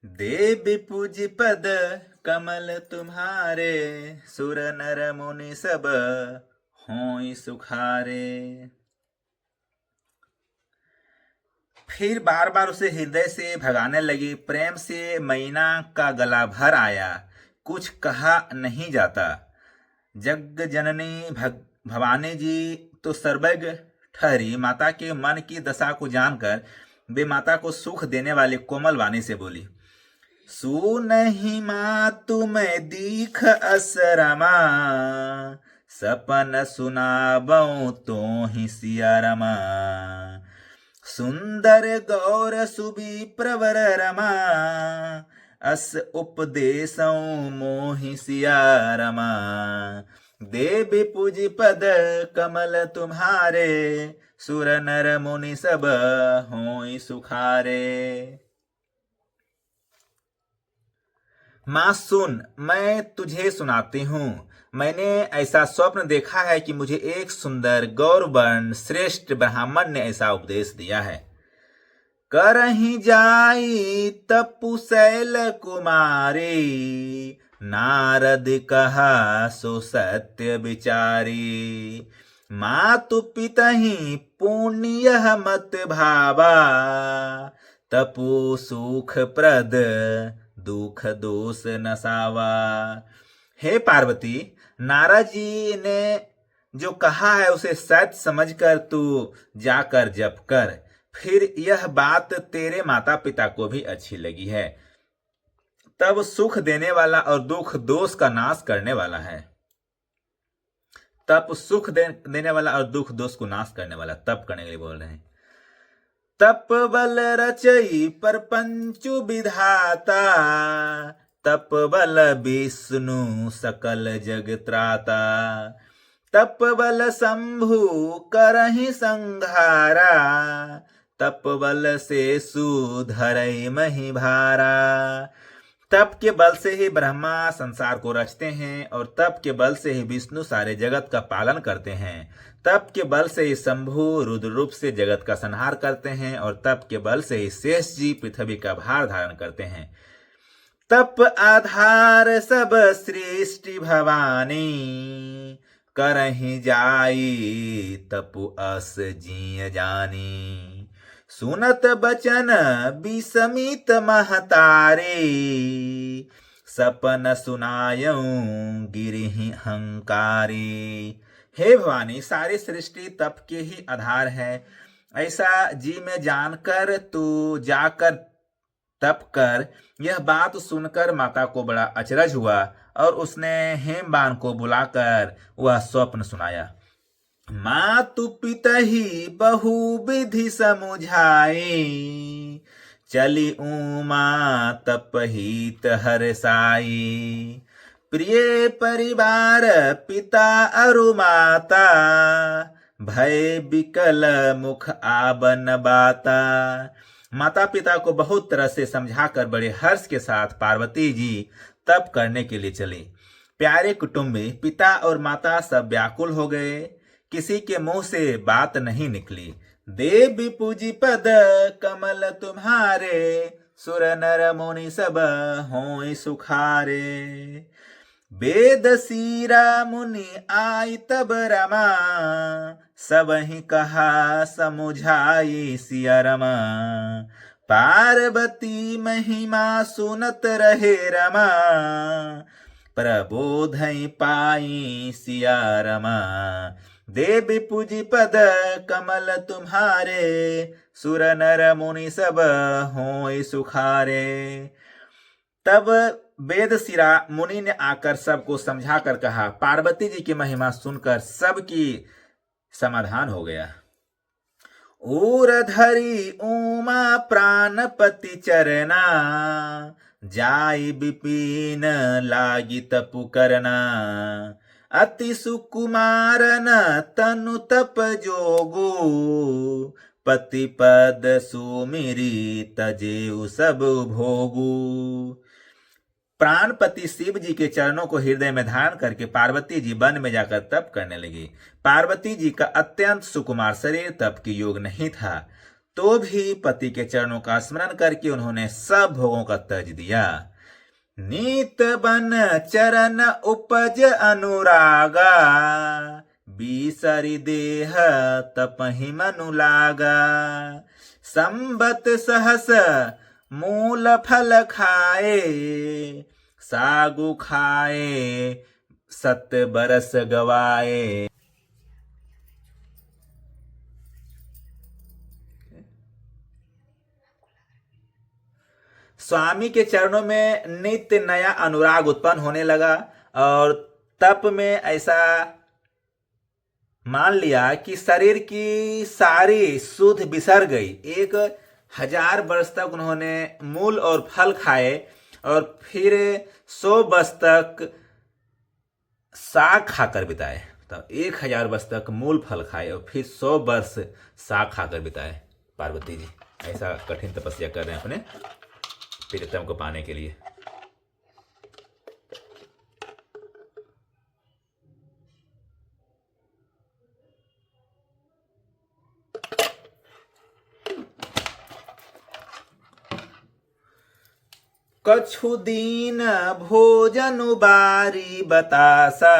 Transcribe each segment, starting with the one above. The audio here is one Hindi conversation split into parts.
देवी पूज पद कमल तुम्हारे, सुर नर मुनि सब होई सुखारे। फिर बार बार उसे हृदय से भगाने लगी। प्रेम से मैना का गला भर आया, कुछ कहा नहीं जाता। जग जननी भवानी जी तो सर्वज्ञ ठहरी। माता के मन की दशा को जानकर वे माता को सुख देने वाली कोमल वाणी से बोली, सुनहि मातु मैं दीख असरमा, सपन सुनाबऊ तो ही सिया रमा। सुंदर गौर सुबी प्रवर रमा, अस उपदेशऊ मोहि सिया रमा। देवी पूज पद कमल तुम्हारे, सुर नर मुनि सब होई सुखारे। माँ सुन, मैं तुझे सुनाती हूँ। मैंने ऐसा स्वप्न देखा है कि मुझे एक सुंदर गौरवर्ण श्रेष्ठ ब्राह्मण ने ऐसा उपदेश दिया है। करहि जाई तपु शैल कुमारी, नारद कहा सो सत्य विचारी। मातु पितहि पुण्य मत भावा, तपु सुख प्रद दुख दोष नसावा। हे पार्वती, नारद जी ने जो कहा है उसे सत्य समझकर तू जाकर जप कर। फिर यह बात तेरे माता पिता को भी अच्छी लगी है। तब सुख देने वाला और दुख दोष का नाश करने वाला है। तब सुख देने वाला और दुख दोष को नाश करने वाला, तप करने के लिए बोल रहे हैं। तप बल रचई परपंचु विधाता, तप बल विष्णु सकल जग त्राता। तप बल शंभु करहि संघारा, तप बल से सुधरई मही भारा। तप के बल से ही ब्रह्मा संसार को रचते हैं और तप के बल से ही विष्णु सारे जगत का पालन करते हैं। तप के बल से ही शंभु रुद्र रूप से जगत का संहार करते हैं और तप के बल से ही शेष जी पृथ्वी का भार धारण करते हैं। तप आधार सब सृष्टि भवानी, करहि जाई तपु अस जिय जानी। सुनत बचन विसमित महतारे, सपन सुनायऊ गिरिहि हंकारी। हे भवानी, सारी सृष्टि तप के ही आधार है। ऐसा जी में जानकर तू जाकर तप कर। यह बात सुनकर माता को बड़ा अचरज हुआ और उसने हेमबान को बुलाकर वह स्वप्न सुनाया। मातु पितहि बहु विधि समुझाई, चली उमा तपहित हरसाई। प्रिय परिवार पिता अरु माता, भय बिकल मुख आबन बाता। माता पिता को बहुत तरह से समझाकर बड़े हर्ष के साथ पार्वती जी तप करने के लिए चली। प्यारे कुटुंबी पिता और माता सब व्याकुल हो गए। किसी के मुंह से बात नहीं निकली। देवी पूजी पद कमल तुम्हारे, सुर नर मुनि सब होई सुखारे। वेद सीरा मुनि आई तब रमा, सब ही कहा समुझाई सिया रमा। पार्वती महिमा सुनत रहे रमा, प्रबोधई पाई सिया रमा। देवी पूजी पद कमल तुम्हारे, सुर नर मुनि सब होई सुखारे। तब वेद सिरा मुनि ने आकर सबको समझा कर कहा। पार्वती जी की महिमा सुनकर सबकी समाधान हो गया। ऊर धरी उमा प्राणपति चरना, जाई विपिन लागी तपु करना। अति सुकुमारन तनु तप जोगु, पति पद सुमिरी तजेउ सब भोगु। प्राणपति शिव जी के चरणों को हृदय में धारण करके पार्वती जी वन में जाकर तप करने लगी। पार्वती जी का अत्यंत सुकुमार शरीर तप के योग नहीं था। तो भी पति के चरणों का स्मरण करके उन्होंने सब भोगों का त्याज दिया। नीत बन चरण उपज अनुरागा, बीसरि देह तपहि मनु लागा। संबत सहस मूल फल खाए, सागु खाए 7 बरस गवाए। स्वामी के चरणों में नित्य नया अनुराग उत्पन्न होने लगा और तप में ऐसा मान लिया कि शरीर की सारी सुध बिसर गई। 1000 वर्ष तक उन्होंने मूल और फल खाए और फिर 100 वर्ष तक साग खाकर बिताए। तब 1000 वर्ष तक मूल फल खाए और फिर 100 वर्ष साग खाकर बिताए। पार्वती जी ऐसा कठिन तपस्या कर रहे हैं अपने प्रियतम को पाने के लिए। कछु दीन भोजन बारी बतासा,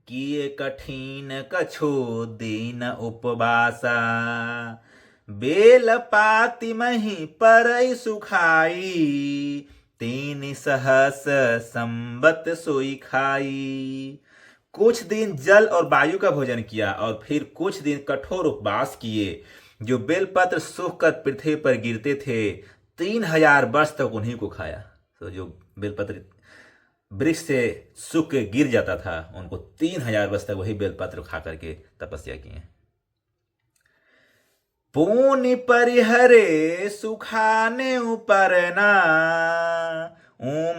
किए कठिन कछु दीन उपवासा। बेल पाति मही परई सुखाई, 3 सहस संबत सोई खाई। कुछ दिन जल और वायु का भोजन किया और फिर कुछ दिन कठोर उपवास किए। जो बेलपत्र सूख कर पृथ्वी पर गिरते थे 3000 वर्ष तक उन्हीं को खाया। तो जो बेलपत्र वृक्ष से सूख के गिर जाता था उनको 3000 वर्ष तक वही बेलपत्र खा करके तपस्या किए। पूनि परिहरे सुखाने उपरना,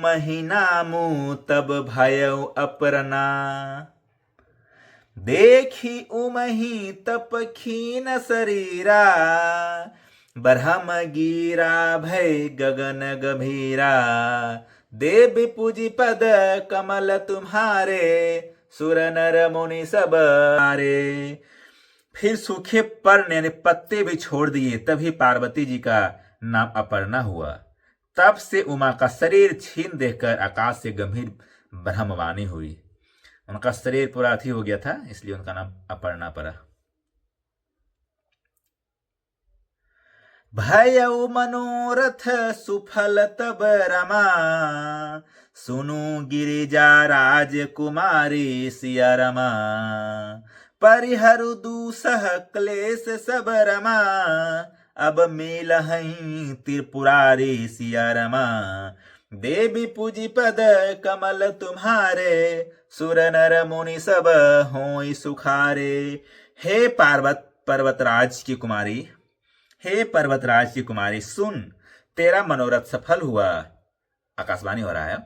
महीना मुँह तब भयउ अपरना। देखी उमही तप खीन शरीरा, ब्रह्म गिरा भय गगन गंभीरा। देव पूजी पद कमल तुम्हारे, सुर नर मुनि सब हारे। फिर सूखे पर्ण यानी पत्ते भी छोड़ दिए, तभी पार्वती जी का नाम अपर्णा हुआ। तब से उमा का शरीर छीन देखकर आकाश से गंभीर ब्रह्मवाणी हुई। उनका शरीर पूरा अथी हो गया था, इसलिए उनका नाम अपर्णा पड़ा। भयउ मनोरथ सुफल तब रमा, सुनु गिरिजा राजकुमारी सिया रमा। परिहरु दूसह क्लेश सब रमा, अब मिलहि त्रिपुरारी सिया रमा। देवी पूजी पद कमल तुम्हारे, सुर नर मुनि सब होई सुखारे। हे पर्वतराज की कुमारी, हे पर्वतराज की कुमारी, सुन तेरा मनोरथ सफल हुआ। आकाशवाणी हो रहा है।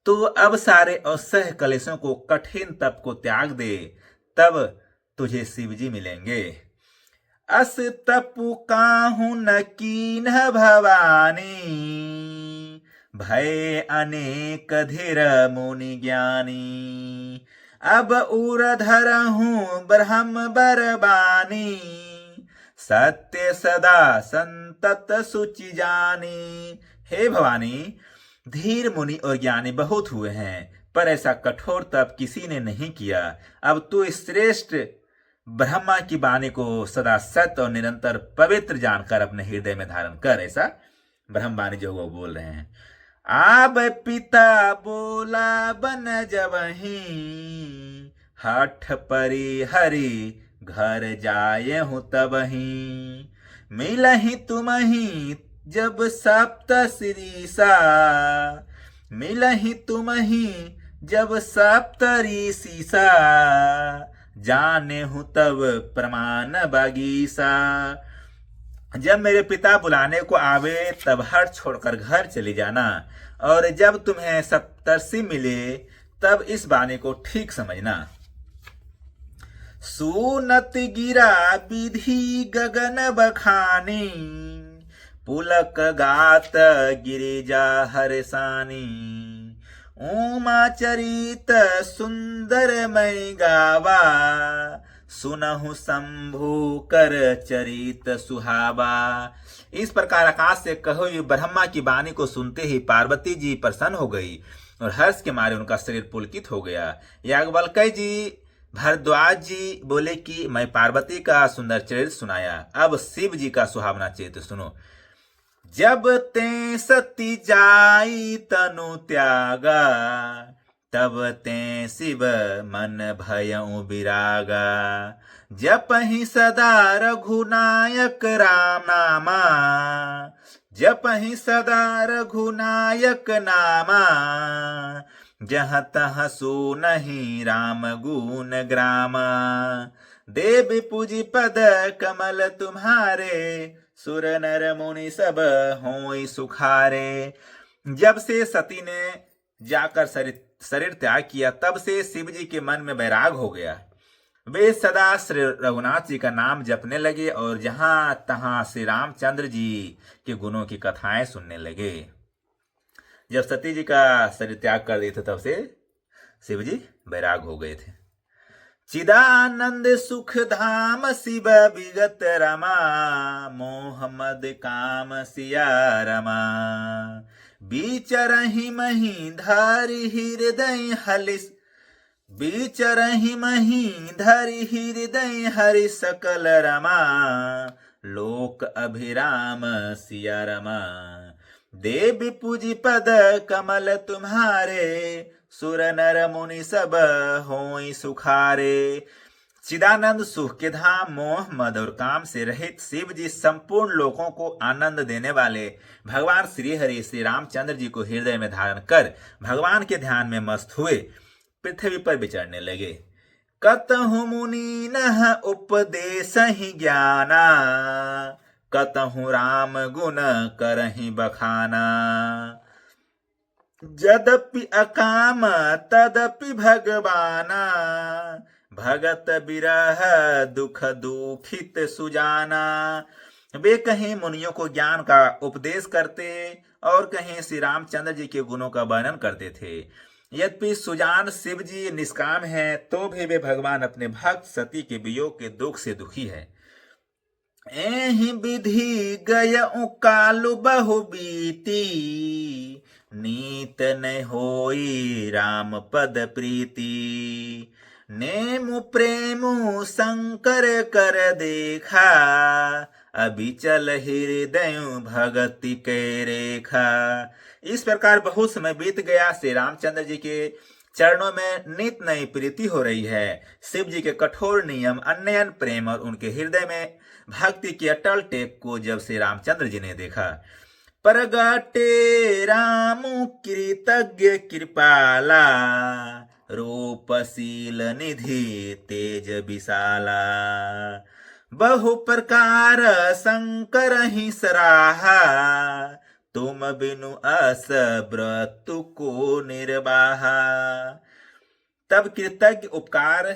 तो अब सारे असह्य कलेशों को, कठिन तप को त्याग दे, तब तुझे शिवजी मिलेंगे। अस तपु काहू न कीन भवानी, भय अनेक धीर मुनि ज्ञानी। अब उर धरहूं ब्रह्म बरबानी, सत्य सदा संतत सुचि जानी। हे भवानी, धीर मुनि और ज्ञानी बहुत हुए हैं, पर ऐसा कठोर तप किसी ने नहीं किया। अब तू श्रेष्ठ ब्रह्मा की वाणी को सदा सत्य और निरंतर पवित्र जानकर अपने हृदय में धारण कर। ऐसा ब्रह्मवाणी जो वो बोल रहे हैं। आब पिता बोला बन जबहि, हठ परि हरि घर जाए हूँ तबहि। मिलहि तुम्हि जब सप्त ऋषा, मिलहि तुम्हि जब सप्त ऋषिसा। जाने हूँ तब प्रमाण बगीसा। जब मेरे पिता बुलाने को आवे तब हट छोड़कर घर चले जाना, और जब तुम्हें सप्तर्षि मिले तब इस वाणी को ठीक समझना। सुनत गिरा विधि गगन बखानी, पुलक गात गिरिजा हरसानी। उमा चरित सुंदर मई गावा, सुनहु शंभु कर चरित सुहावा। इस प्रकार आकाश से कहो हुई ब्रह्मा की वाणी को सुनते ही पार्वती जी प्रसन्न हो गई और हर्ष के मारे उनका शरीर पुलकित हो गया। याज्ञवल्क्य जी भारद्वाज जी बोले कि मैं पार्वती का सुंदर चरित्र सुनाया, अब शिव जी का सुहावना चरित्र सुनो। जब ते सती जाई तनु त्यागा, तब ते शिव मन भयउ विरागा। जपहि सदा रघुनायक राम नामा, जपहि सदा रघुनायक नामा। जहाँ तहाँ सुनहि राम गुण ग्रामा। देव पूजी पद कमल तुम्हारे, सुर नर मुनि सब होई सुखारे। जब से सती ने जाकर शरीर त्याग किया, तब से शिव जी के मन में वैराग हो गया। वे सदा श्री रघुनाथ जी का नाम जपने लगे और जहां तहां श्री रामचंद्र जी के गुणों की कथाएं सुनने लगे। जब सती जी का शरीर त्याग कर दिए थे, तब से शिव जी वैराग हो गए थे। चिदानंद सुख धाम शिव विगत रमा, मोह मद काम सिया रमा। बीचरहि मही धारि हृदय हलिस, बीचरहि मही धरि हृदय हरि सकल रमा। लोक अभिराम सिया रमा। देव पूजी पद कमल तुम्हारे, सुर नर मुनि सब होई सुखारे। चिदानंद सुख के धाम, मोह मद और काम से रहित शिव जी संपूर्ण लोगों को आनंद देने वाले भगवान श्री हरि श्री रामचंद्र जी को हृदय में धारण कर भगवान के ध्यान में मस्त हुए पृथ्वी पर विचरने लगे। कतहु मुनि नह उपदेशहि ज्ञाना, कतहु राम गुण करहि बखाना। यद्यपि अकाम तदपि भगवाना, भगत बिरह दुख दुखित सुजाना। वे कहीं मुनियों को ज्ञान का उपदेश करते और कहीं श्री रामचंद्र जी के गुणों का वर्णन करते थे। यद्यपि सुजान शिव जी निष्काम हैं, तो भी वे भगवान अपने भक्त सती के वियोग के दुख से दुखी है। एहि विधि गय कालु बहु बीती, नीत न होई राम पद प्रीति। नेमु प्रेमु शंकर कर देखा, अबिचल हृदय भगति के रेखा। इस प्रकार बहुत समय बीत गया। श्री रामचंद्र जी के चरणों में नित नई प्रीति हो रही है। शिव जी के कठोर नियम, अनन्य प्रेम और उनके हृदय में भक्ति की अटल टेक को जब श्री रामचंद्र जी ने देखा, परगटे रामु कृतज्ञ कृपाला, रूपशील निधि तेज विशाला। बहु प्रकार शंकर ही सराहा, तुम बिनु अस व्रतु को निर्वाहा। तब कृतज्ञ उपकार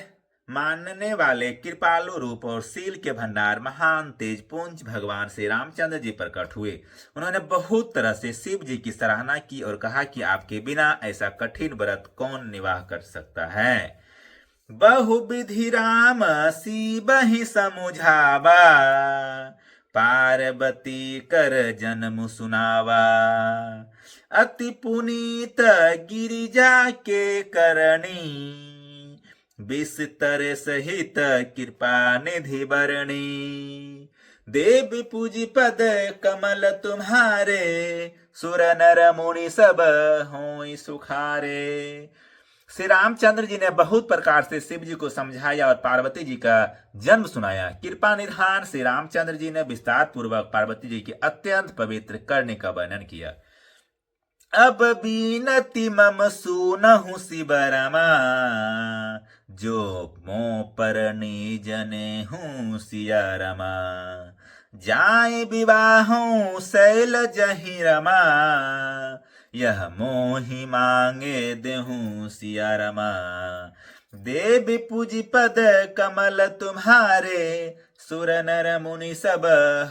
मानने वाले कृपालु रूप और शील के भंडार महान तेज पुंज भगवान श्री रामचंद्र जी प्रकट हुए। उन्होंने बहुत तरह से शिव जी की सराहना की और कहा कि आपके बिना ऐसा कठिन व्रत कौन निवाह कर सकता है। बहु विधि राम शिव ही समुझावा, पार्वती कर जन्म सुनावा। अति पुनीत गिरिजा के करणी, विस्तर सहित कृपा निधि बरणी। देव पूजी पद कमल तुम्हारे, सुर नर मुनि सब होई सुखारे। श्री रामचंद्र जी ने बहुत प्रकार से शिव जी को समझाया और पार्वती जी का जन्म सुनाया। कृपा निधान श्री रामचंद्र जी ने विस्तार पूर्वक पार्वती जी के अत्यंत पवित्र करने का वर्णन किया। अब बीनति मम सुनहु शिव रमा, जो मों पर निजने हूँ सिया रमा। जाए विवाहों शैल जहि रमा, यह मोहि मांगे देहूँ सिया रमा। देव पूजी पद कमल तुम्हारे, सुर नर मुनि सब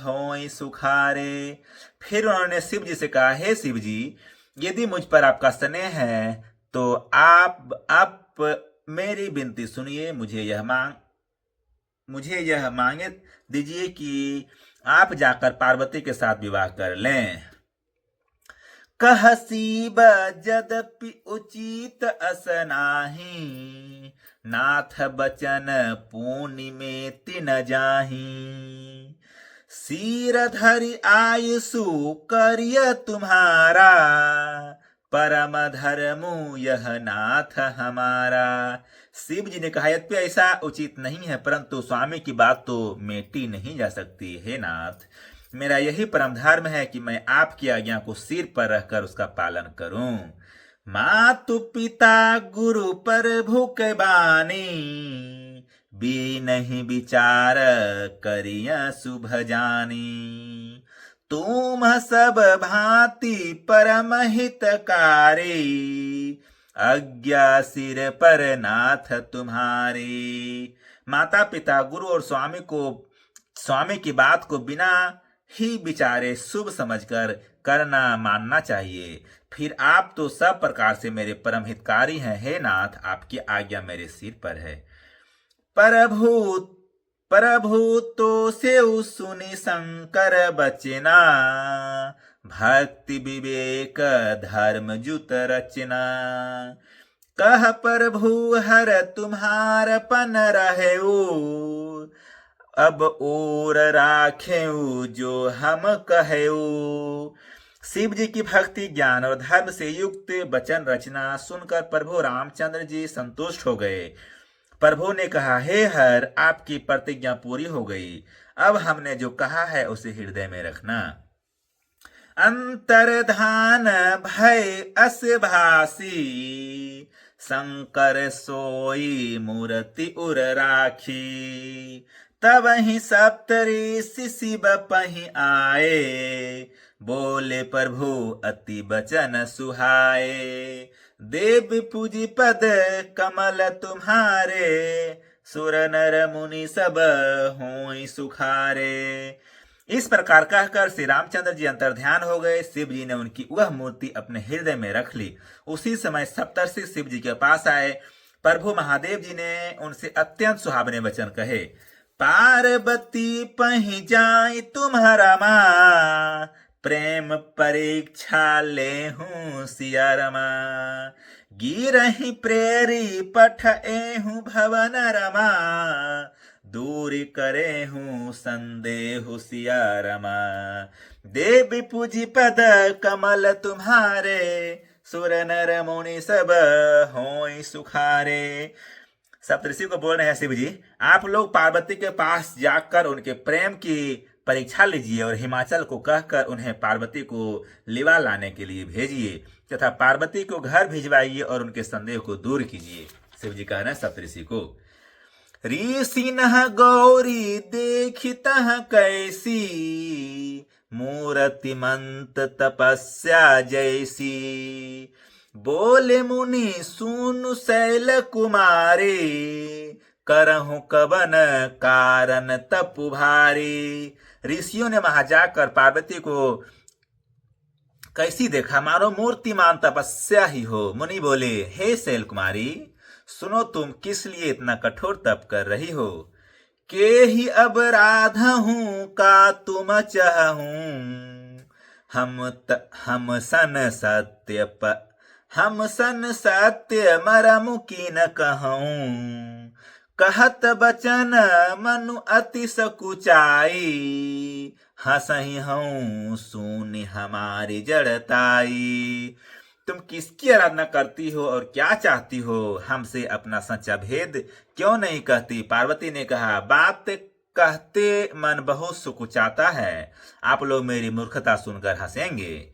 होई सुखारे। फिर उन्होंने शिव जी से कहा, हे शिव जी, यदि मुझ पर आपका स्नेह है तो आप मेरी विनती सुनिए। मुझे यह मुझे यह मांगे दीजिए कि आप जाकर पार्वती के साथ विवाह कर लें। कहसीब यद्यपि उचित असनाही, नाथ बचन पूनि में तिन जाही। सिर धरि आयुषु करिय तुम्हारा, परम धर्मु यह नाथ हमारा। शिव जी ने कहा यद्यपि ऐसा उचित नहीं है, परंतु स्वामी की बात तो मेटी नहीं जा सकती। हे नाथ, मेरा यही परम धर्म है कि मैं आपकी आज्ञा को सिर पर रखकर उसका पालन करूं। मातु पिता गुरु प्रभु के बानी, बिनहि विचार करिया शुभ जानी। तुम सब भांति परम हितकारी, आज्ञा सिर पर नाथ तुम्हारी। माता पिता गुरु और स्वामी की बात को बिना ही विचारे शुभ समझकर करना मानना चाहिए। फिर आप तो सब प्रकार से मेरे परम हितकारी हैं। हे नाथ, आपकी आज्ञा मेरे सिर पर है। प्रभु तो सेउ सुनि शंकर बचना, भक्ति विवेक धर्म जुत रचना। कह प्रभु हर तुम्हार पन रहेऊ, अब और राखेऊ जो हम कहेऊ। शिव जी की भक्ति ज्ञान और धर्म से युक्त वचन रचना सुनकर प्रभु रामचंद्र जी संतुष्ट हो गए। प्रभु ने कहा, हे हर, आपकी प्रतिज्ञा पूरी हो गई। अब हमने जो कहा है उसे हृदय में रखना। अंतर्धान भय अस भासी, शंकर सोई मूर्ति उर राखी। तब ही सप्तऋषि शिव पहि आए, बोले प्रभु अति बचन सुहाए। देव पूजी पद कमल तुम्हारे, सुर नर मुनि सब होई सुखारे। इस प्रकार कहकर श्री रामचंद्र जी अंतर्ध्यान हो गए। शिव जी ने उनकी वह मूर्ति अपने हृदय में रख ली। उसी समय सप्तर्षि शिव जी के पास आए। प्रभु महादेव जी ने उनसे अत्यंत सुहावने वचन कहे। पार्वती पहि जाई तुम्हारा माँ, प्रेम परीक्षा ले हूँ सिया रमा। गिरहि प्रेरी पठ एहूँ भवन रमा, दूरी करे हूँ संदेह सिया रमा। देवी पूजी पद कमल तुम्हारे, सुर नर मुनि सब होई सुखारे। सप्तऋषि को बोल रहे हैं, शिव जी, आप लोग पार्वती के पास जाकर उनके प्रेम की परीक्षा लीजिए और हिमाचल को कहकर उन्हें पार्वती को लिवा लाने के लिए भेजिए तथा पार्वती को घर भिजवाइए और उनके संदेह को दूर कीजिए। शिव जी कह रहे हैं सप्तऋषि को। ऋषि नह गौरी देखितः कैसी, मूर्तिमंत तपस्या जैसी। बोले मुनि सुनु शैल कुमारी, करहु कवन कारण तपु भारी। ऋषियों ने वहां जाकर पार्वती को कैसी देखा, मानो मूर्तिमान तपस्या ही हो। मुनि बोले, हे शैल कुमारी, सुनो तुम किस लिए इतना कठोर तप कर रही हो। के ही अब राधा हूं का तुम चाहूं, हम सन सत्य मरमु की न कहूं। कहत बचन मनु अति सकुचाई, हंसही हूं सुनि हमारी जड़ताई। तुम किसकी आराधना करती हो और क्या चाहती हो, हमसे अपना सच्चा भेद क्यों नहीं कहती। पार्वती ने कहा, बात कहते मन बहुत सुकुचाता है, आप लोग मेरी मूर्खता सुनकर हंसेंगे।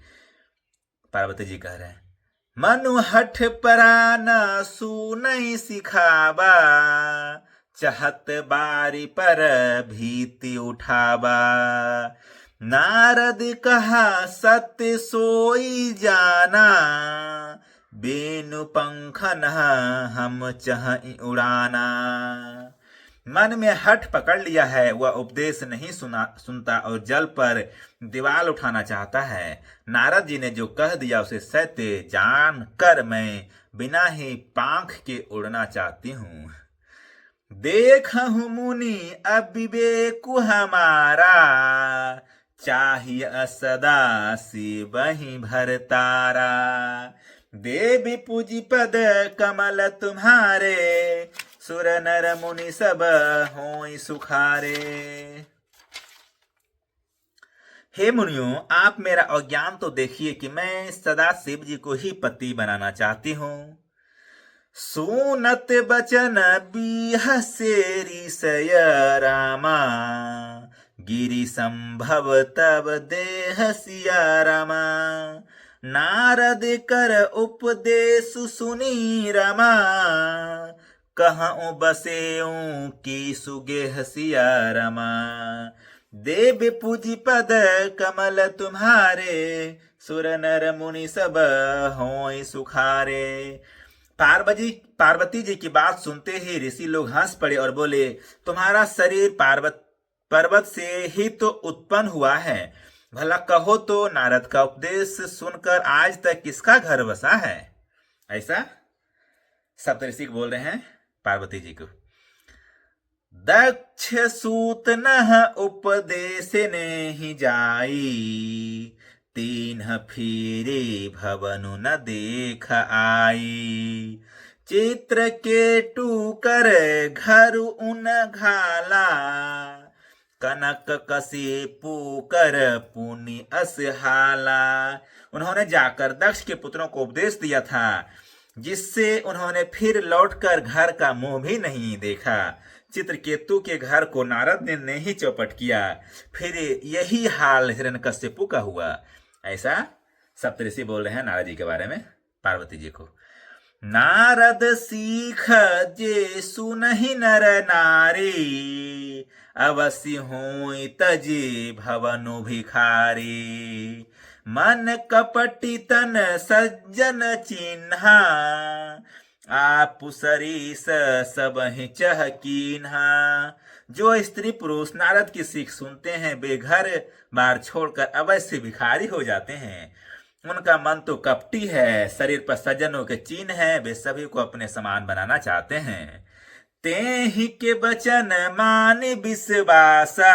पार्वती जी कह रहे हैं, मनु हठ परान सुनई सिखावा, चाहत बारी पर भीति उठावा। नारद कहा सत्य सोई जाना, बेनु पंखन हम चाहि उड़ाना। मन में हठ पकड़ लिया है, वह उपदेश नहीं सुनता और जल पर दीवाल उठाना चाहता है। नारद जी ने जो कह दिया उसे सत्य जान कर मैं बिना ही पांख के उड़ना चाहती हूँ। देखहु मुनि अविवेकु हमारा, चाहिए सदा शिवहि भरतारा। देवी पूजी पद कमल तुम्हारे, सुर नर मुनि सब होई सुखारे। हे मुनियों, आप मेरा अज्ञान तो देखिए कि मैं सदा शिव जी को ही पति बनाना चाहती हूँ। सुनत बचन बिहसेरी सय रामा, गिरि संभव तब देह सिया रामा। नारद कर उपदेश सुनी रमा, कहूँ बसेऊं की सुगेह सिया रमा। देव पूजी पद कमल तुम्हारे, सुर नर मुनि सब होय सुखारे। पार्वती जी की बात सुनते ही ऋषि लोग हंस पड़े और बोले, तुम्हारा शरीर पर्वत से ही तो उत्पन्न हुआ है, भला कहो तो नारद का उपदेश सुनकर आज तक किसका घर बसा है। ऐसा सप्तऋषि बोल रहे हैं पार्वती जी को। दक्ष सूत नह उपदेश ने ही जाई, तीन फिरे भवनु न देख आई। चित्र के टूकर घर उन घाला, कनक कसी पुकर पुनि असहाला। उन्होंने जाकर दक्ष के पुत्रों को उपदेश दिया था, जिससे उन्होंने फिर लौटकर घर का मुंह भी नहीं देखा। चित्रकेतु के घर को नारद ने ही चौपट किया, फिर यही हाल हिरण्यकश्यपु का हुआ। ऐसा सप्तऋषि बोल रहे हैं नारद जी के बारे में पार्वती जी को। नारद सीख जे सुनहि नर नारी, अवश्य होई तजी भवनु भिखारी। मन कपटी तन सज्जन चिन्हा, आप सरीस सबहि चह कीन्हा। जो स्त्री पुरुष नारद की सीख सुनते हैं वे घर बार छोड़कर अवश्य भिखारी हो जाते हैं। उनका मन तो कपटी है, शरीर पर सज्जनों के चिन्ह है, वे सभी को अपने समान बनाना चाहते हैं। ते ही के वचन मान विश्वासा,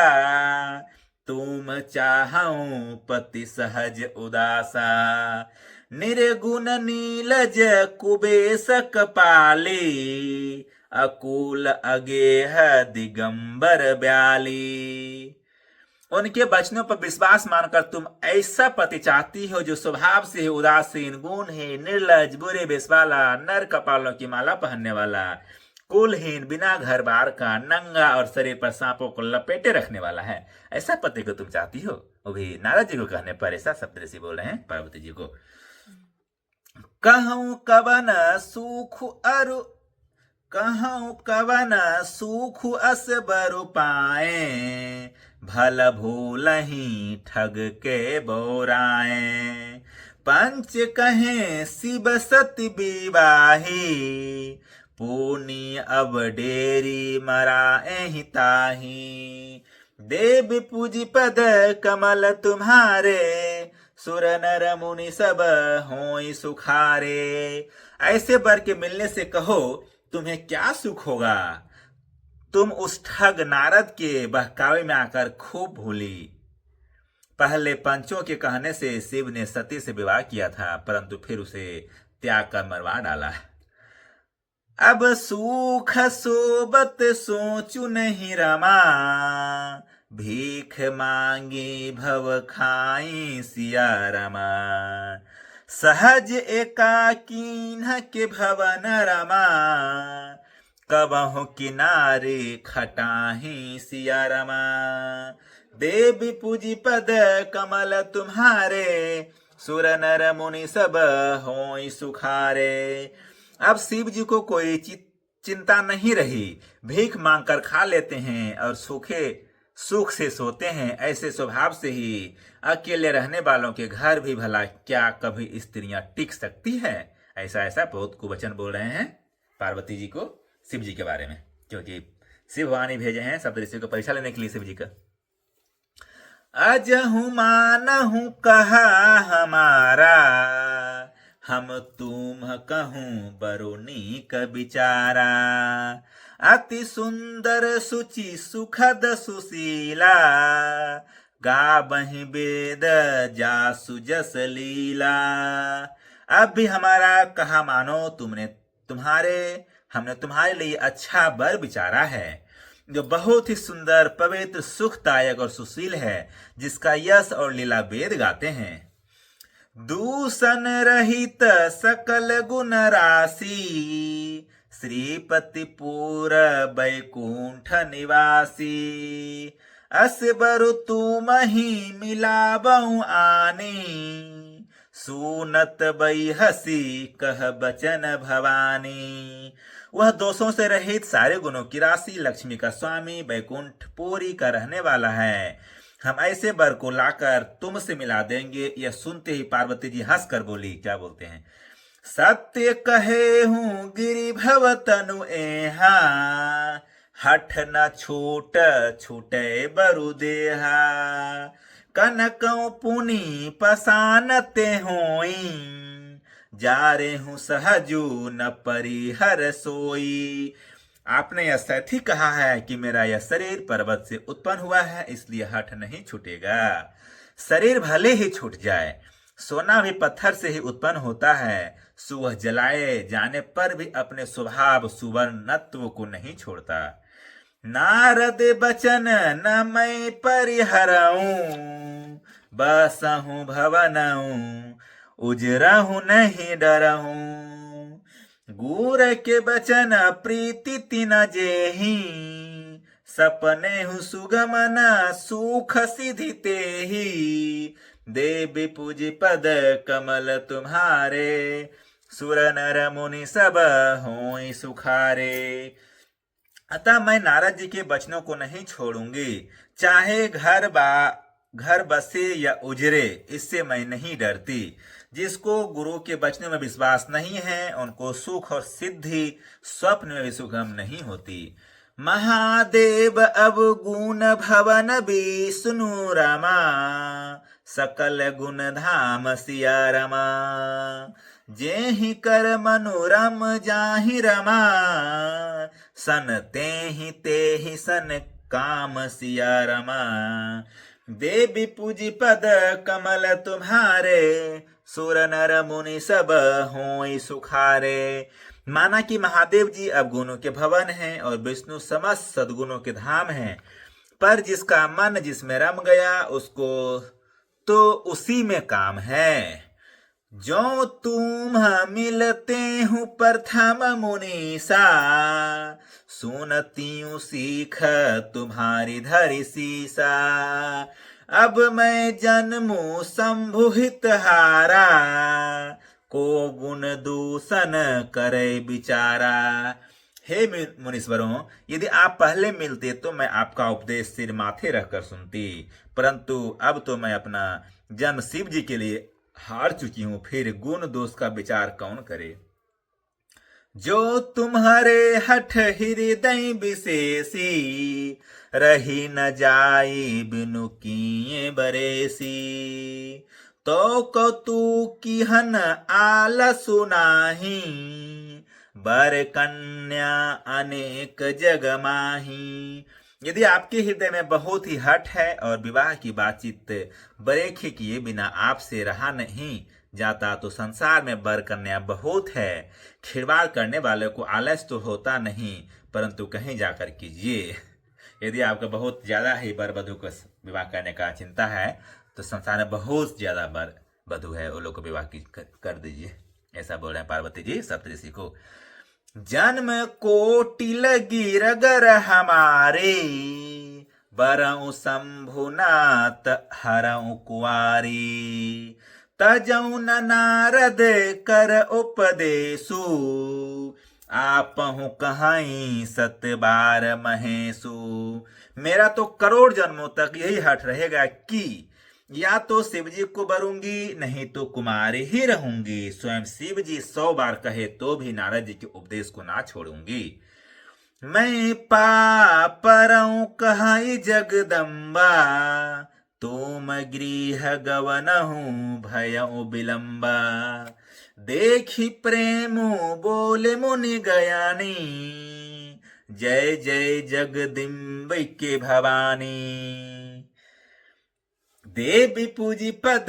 तुम चाहूं पति सहज उदासा। निर्गुण नीलज कुबेश कपाली, अकुल अगेह दिगंबर ब्याली। उनके वचनों पर विश्वास मानकर तुम ऐसा पति चाहती हो जो स्वभाव से उदासीन, गुण है, निर्लज, बुरे बेश वाला, नर कपालों की माला पहनने वाला, कुलहीन, बिना घर बार का, नंगा और शरीर पर सांपों को लपेटे रखने वाला है। ऐसा पति को तुम चाहती हो। वो भी नारद जी को कहने पर ऐसा सप्तऋषि बोल रहे हैं पार्वती जी को। कहूं कवन सुख अरु, कहूं कवन सुख अस बरु पाए, भल भूलहि ठग के बोराए। पंच कहे शिव सती विवाही, पूनी अब डेरी मराए ताही। देव पूजी पद कमल तुम्हारे, सुर नर मुनि सब होई सुखारे। ऐसे वर के मिलने से कहो तुम्हें क्या सुख होगा। तुम उस ठग नारद के बहकावे में आकर खूब भूली। पहले पंचों के कहने से शिव ने सती से विवाह किया था, परंतु फिर उसे त्याग कर मरवा डाला। अब सुख सोबत सोचू नहीं रमा, भीख मांगी भव खाई सिया रमा। सहज एकाकीन के भवन रमा, कबहु किनारे खटाही सिया रमा। देवी पूजी पद कमल तुम्हारे, सुर नर मुनि सब होई सुखारे। अब शिव जी को कोई चिंता नहीं रही, भीख मांगकर खा लेते हैं और सुख से सोते हैं। ऐसे स्वभाव से ही अकेले रहने वालों के घर भी भला क्या कभी स्त्रियां टिक सकती है। ऐसा बहुत कुवचन बोल रहे हैं पार्वती जी को शिव जी के बारे में, क्योंकि शिव वाणी भेजे हैं सप्तऋषि को परीक्षा लेने के लिए शिव जी का। अजहु मानहु कहा हमारा, हम तुम कहूं बरुनी क बिचारा। अति सुंदर सुचि सुखद सुशीला, गावहि वेद जासु जस लीला। अब भी हमारा कहा मानो, हमने तुम्हारे लिए अच्छा वर विचारा है, जो बहुत ही सुंदर पवित्र सुखदायक और सुशील है, जिसका यश और लीला वेद गाते हैं। दूषण रहित सकल गुण राशि, श्रीपति पूर बैकुंठ निवासी। अस बरु तुम ही मिलाबऊ आनी, सुनत बई हसी कह बचन भवानी। वह दोषों से रहित सारे गुणों की राशि, लक्ष्मी का स्वामी, बैकुंठ पूरी का रहने वाला है। हम ऐसे वर को लाकर तुमसे मिला देंगे। यह सुनते ही पार्वती जी हंसकर बोली, क्या बोलते हैं, सत्य कहे हूँ गिरि भव तनु एहा, हठ न छूट छूटे बरु देहा। कनकौ पुनि पसानते होई, जा रे हूँ सहजू न परिहर सोई। आपने यह सच ही कहा है कि मेरा यह शरीर पर्वत से उत्पन्न हुआ है, इसलिए हठ नहीं छूटेगा। शरीर भले ही छूट जाए, सोना भी पत्थर से ही उत्पन्न होता है, सो वह जलाए जाने पर भी अपने स्वभाव सुवर्णत्व को नहीं छोड़ता। नारद बचन न मैं परिहरऊं, बसहूं भवनऊं, उजरहूं नहीं डरहूं। गुर के बचन प्रीति तिन जेहि, सपने हूँ सुगमन सुख सिधि तेहि। देवी पूजी पद कमल तुम्हारे, सुर नर मुनि सब होई सुखारे। अतः मैं नारद जी के वचनों को नहीं छोड़ूंगी, चाहे घर बसे या उजरे, इससे मैं नहीं डरती। जिसको गुरु के वचनों में विश्वास नहीं है, उनको सुख और सिद्धि स्वप्न में भी सुगम नहीं होती। महादेव अब गुण भवन विष्णु रमा, सकल गुण धाम सिया रमा। जेहि कर मनोरम जाहि रमा, सन तेहि सन काम सिया रमा। देवी पूजी पद कमल तुम्हारे, सुर नर मुनि सब होई सुखारे। माना कि महादेव जी अब गुणों के भवन हैं और विष्णु समस्त सद्गुणों के धाम हैं, पर जिसका मन जिसमें रम गया उसको तो उसी में काम है। जो तुम मिलते हूँ प्रथम मुनीसा, सुनती सीख तुम्हारी धरि सीसा। अब मैं जन्मू संभुहित हारा, को गुण दूषण करे बिचारा। हे मुनीश्वरों, यदि आप पहले मिलते तो मैं आपका उपदेश सिर माथे रखकर सुनती, परंतु अब तो मैं अपना जन्म शिव जी के लिए हार चुकी हूं, फिर गुण दोष का विचार कौन करे। जो तुम्हारे हठ हृदय विशेषी, रही न जाई बिनु किए बरेसी। तो कौतुकी हन आल सुनाही, बर कन्या अनेक जग माही। यदि आपके हृदय में बहुत ही हठ है और विवाह की बातचीत बरेखे किए बिना आपसे रहा नहीं जाता, तो संसार में बर कन्या बहुत है। खिलवाड़ करने वाले को आलस तो होता नहीं, परंतु कहीं जाकर कीजिए। यदि आपका बहुत ज्यादा ही बर वधु को विवाह करने का चिंता है, तो संसार में बहुत ज्यादा बर वधु है, वो लोग को विवाह कर दीजिए। ऐसा बोल रहे हैं पार्वती जी सप्तऋषि को। जन्म कोटि लगी रगर हमारे, बरऊ शंभुनाथ हरऊ कुआरी। तजऊ नारद कर उपदेशु, आपहु कहाई सत बार महेशु। मेरा तो करोड़ जन्मों तक यही हठ रहेगा कि या तो शिव जी को बरूंगी, नहीं तो कुमारी ही रहूंगी। स्वयं शिव जी 100 बार कहे तो भी नारद जी के उपदेश को ना छोड़ूंगी। मैं पापरऊ कहाई जगदम्बा, तुम गृह गवनहु भयउ विलंबा। देखी प्रेम बोले मुनि गयानी, जय जय जगदम्बिके भवानी। देवी पूजी पद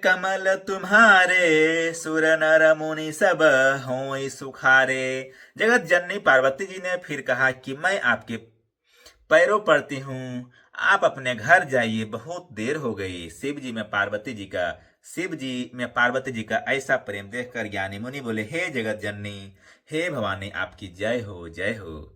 कमल तुम्हारे, सुर नर मुनि सब हों सुखारे। जगत जननी पार्वती जी ने फिर कहा कि मैं आपके पैरों पड़ती हूँ, आप अपने घर जाइए, बहुत देर हो गई। शिव जी में पार्वती जी का ऐसा प्रेम देखकर ज्ञानी मुनि बोले, हे जगत जननी, हे भवानी, आपकी जय हो, जय हो।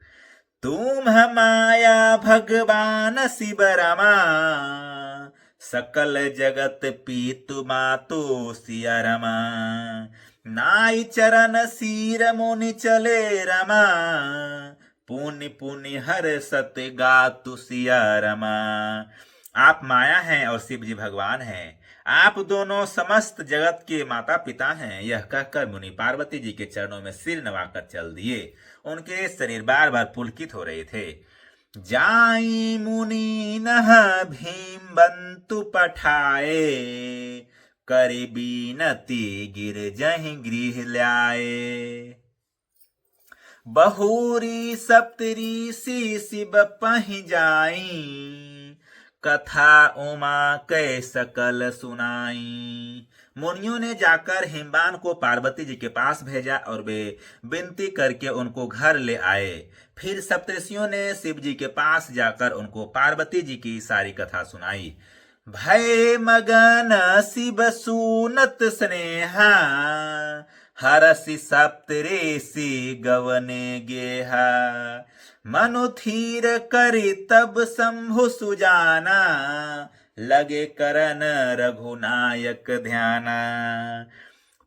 तुम माया भगवान शिव रमा, सकल जगत पीतु मातु सिया रमा। नाई चरण सीर मुनि चले रमा, पुनि पुनि हर सत गातु सिया रमा। आप माया हैं और शिव जी भगवान हैं। आप दोनों समस्त जगत के माता पिता हैं। यह कहकर मुनि पार्वती जी के चरणों में सिर नवाकर चल दिए। उनके शरीर बार बार पुलकित हो रहे थे। जाई मुनि नह भीम बंतु पठाए, करि बीनती गिर जहि गृह ल्याए। बहुरी सप्तऋषि शिव पहि जाई, कथा उमा कै सकल सुनाई। मुनियों ने जाकर हिमवान को पार्वती जी के पास भेजा और वे विनती करके उनको घर ले आए। फिर सप्तऋषियों ने शिव जी के पास जाकर उनको पार्वती जी की सारी कथा सुनाई। भय मगन शिव सुनत स्नेहा, हरसि सप्तऋषि गवने गेहा। मनु थीर करि तब शंभु सुजाना, लगे करन रघुनायक ध्याना।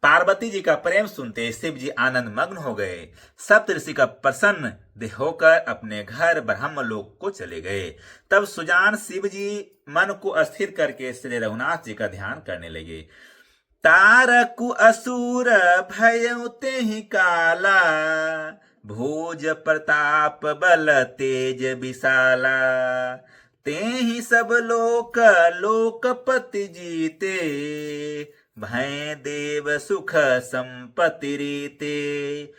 पार्वती जी का प्रेम सुनते शिव जी आनंद मग्न हो गए। सप्तऋषि का प्रसन्न होकर अपने घर ब्रह्मलोक को चले गए। तब सुजान शिव जी मन को स्थिर करके श्री रघुनाथ जी का ध्यान करने लगे। तारकु असुर भयउ तेहि काला, भोज प्रताप बल तेज विशाला। तेहि सब लोक लोकपति जीते, भय देव सुख संपत्ति रीते।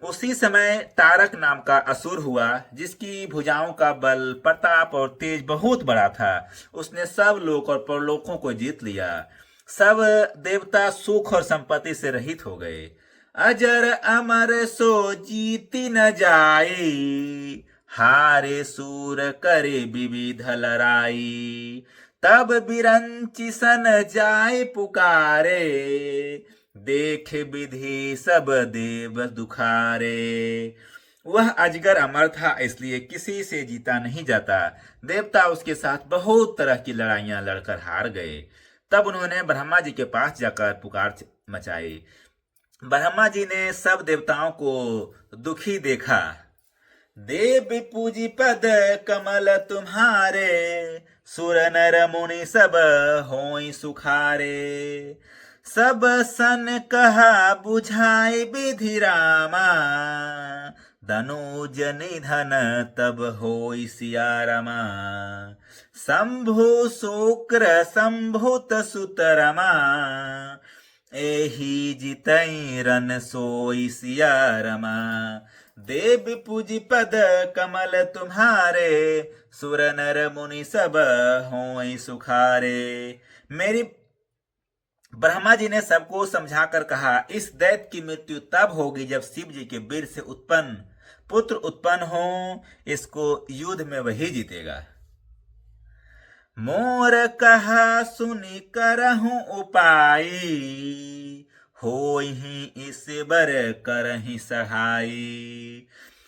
उसी समय तारक नाम का असुर हुआ, जिसकी भुजाओं का बल, प्रताप और तेज बहुत बड़ा था। उसने सब लोक और परलोकों को जीत लिया। सब देवता सुख और संपत्ति से रहित हो गए। अजर अमर सो जीती न जाए, हारे सूर करे विविध लड़ाई। तब बिरंची सन जाय पुकारे, देख विधि सब देव दुखारे। वह अजगर अमर था, इसलिए किसी से जीता नहीं जाता। देवता उसके साथ बहुत तरह की लड़ाइयां लड़कर हार गए। तब उन्होंने ब्रह्मा जी के पास जाकर पुकार मचाई। ब्रह्मा जी ने सब देवताओं को दुखी देखा। देव पूजी पद कमल तुम्हारे, सुर नर मुनि सब होई सुखारे। सब सन कहा बुझाई विधि रामा, धनुज निधन तब होई सिया रमा। शंभु शुक्र संभुत सुत रमा, एहि जितई रन सोई सिया रमा। देव पूजी पद कमल तुम्हारे, सुर नर मुनि सब होई सुखारे। मेरी ब्रह्मा जी ने सबको समझाकर कहा, इस दैत्य की मृत्यु तब होगी जब शिव जी के वीर से उत्पन्न पुत्र उत्पन्न हो। इसको युद्ध में वही जीतेगा। मोर कहा सुनि करहूं उपाय, होहि ईश्वर करहि सहाई।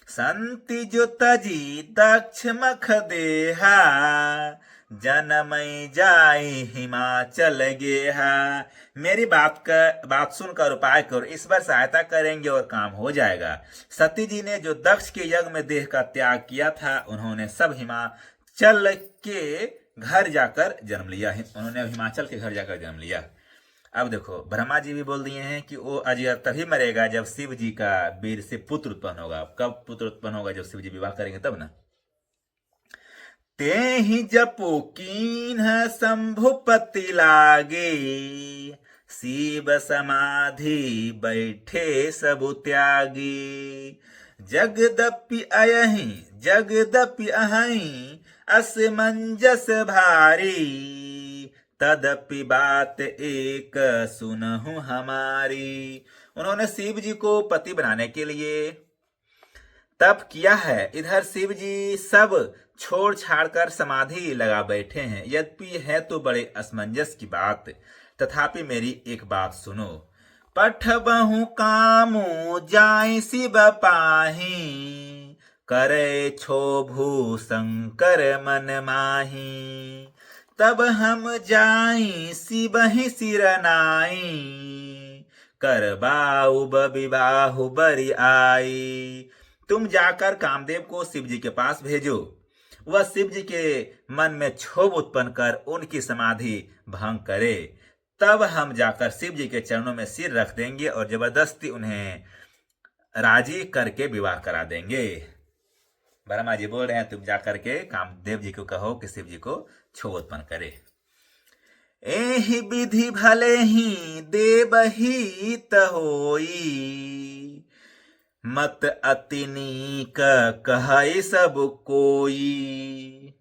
संति जो तजी दक्ष मख देहा, जनमय जाय हिमाचल गेहा। मेरी बात सुनकर उपाय करो, ईश्वर सहायता करेंगे और काम हो जाएगा। सती जी ने जो दक्ष के यज्ञ में देह का त्याग किया था, उन्होंने सब हिमाचल के घर जाकर जन्म लिया है। उन्होंने हिमाचल के घर जाकर जन्म लिया। अब देखो, ब्रह्मा जी भी बोल दिए हैं कि वो अजगर तभी मरेगा जब शिव जी का वीर से पुत्र उत्पन्न होगा। कब पुत्र उत्पन्न होगा? जब शिव जी विवाह करेंगे तब ना। तेहि जपो कीन्ह शंभुपति लागे, शिव समाधि बैठे सबु त्यागी। जगदपि अहीं असमंजस भारी, तदपि बात एक सुनहु हमारी। उन्होंने शिव जी को पति बनाने के लिए तप किया है, इधर शिव जी सब छोड़ छाड़ कर समाधि लगा बैठे हैं। यद्यपि है तो बड़े असमंजस की बात, तथापि मेरी एक बात सुनो। पठबहु कामु जाय शिव पाही, करे क्षोभु शंकर मन माही। तब हम जाई शिवहि सिरनाई, करबाऊ विबाहु बरि आई। तुम जाकर कामदेव को शिव जी के पास भेजो, वह शिव जी के मन में क्षोभ उत्पन्न कर उनकी समाधि भंग करे। तब हम जाकर शिव जी के चरणों में सिर रख देंगे और जबरदस्ती उन्हें राजी करके विवाह करा देंगे। ब्रह्मा जी बोल रहे हैं, तुम जाकर के कामदेव जी को कहो कि शिव जी को क्षोभ उत्पन्न करे। एहि विधि भले ही देवहित होई, मत अति नीक कहै सब कोई।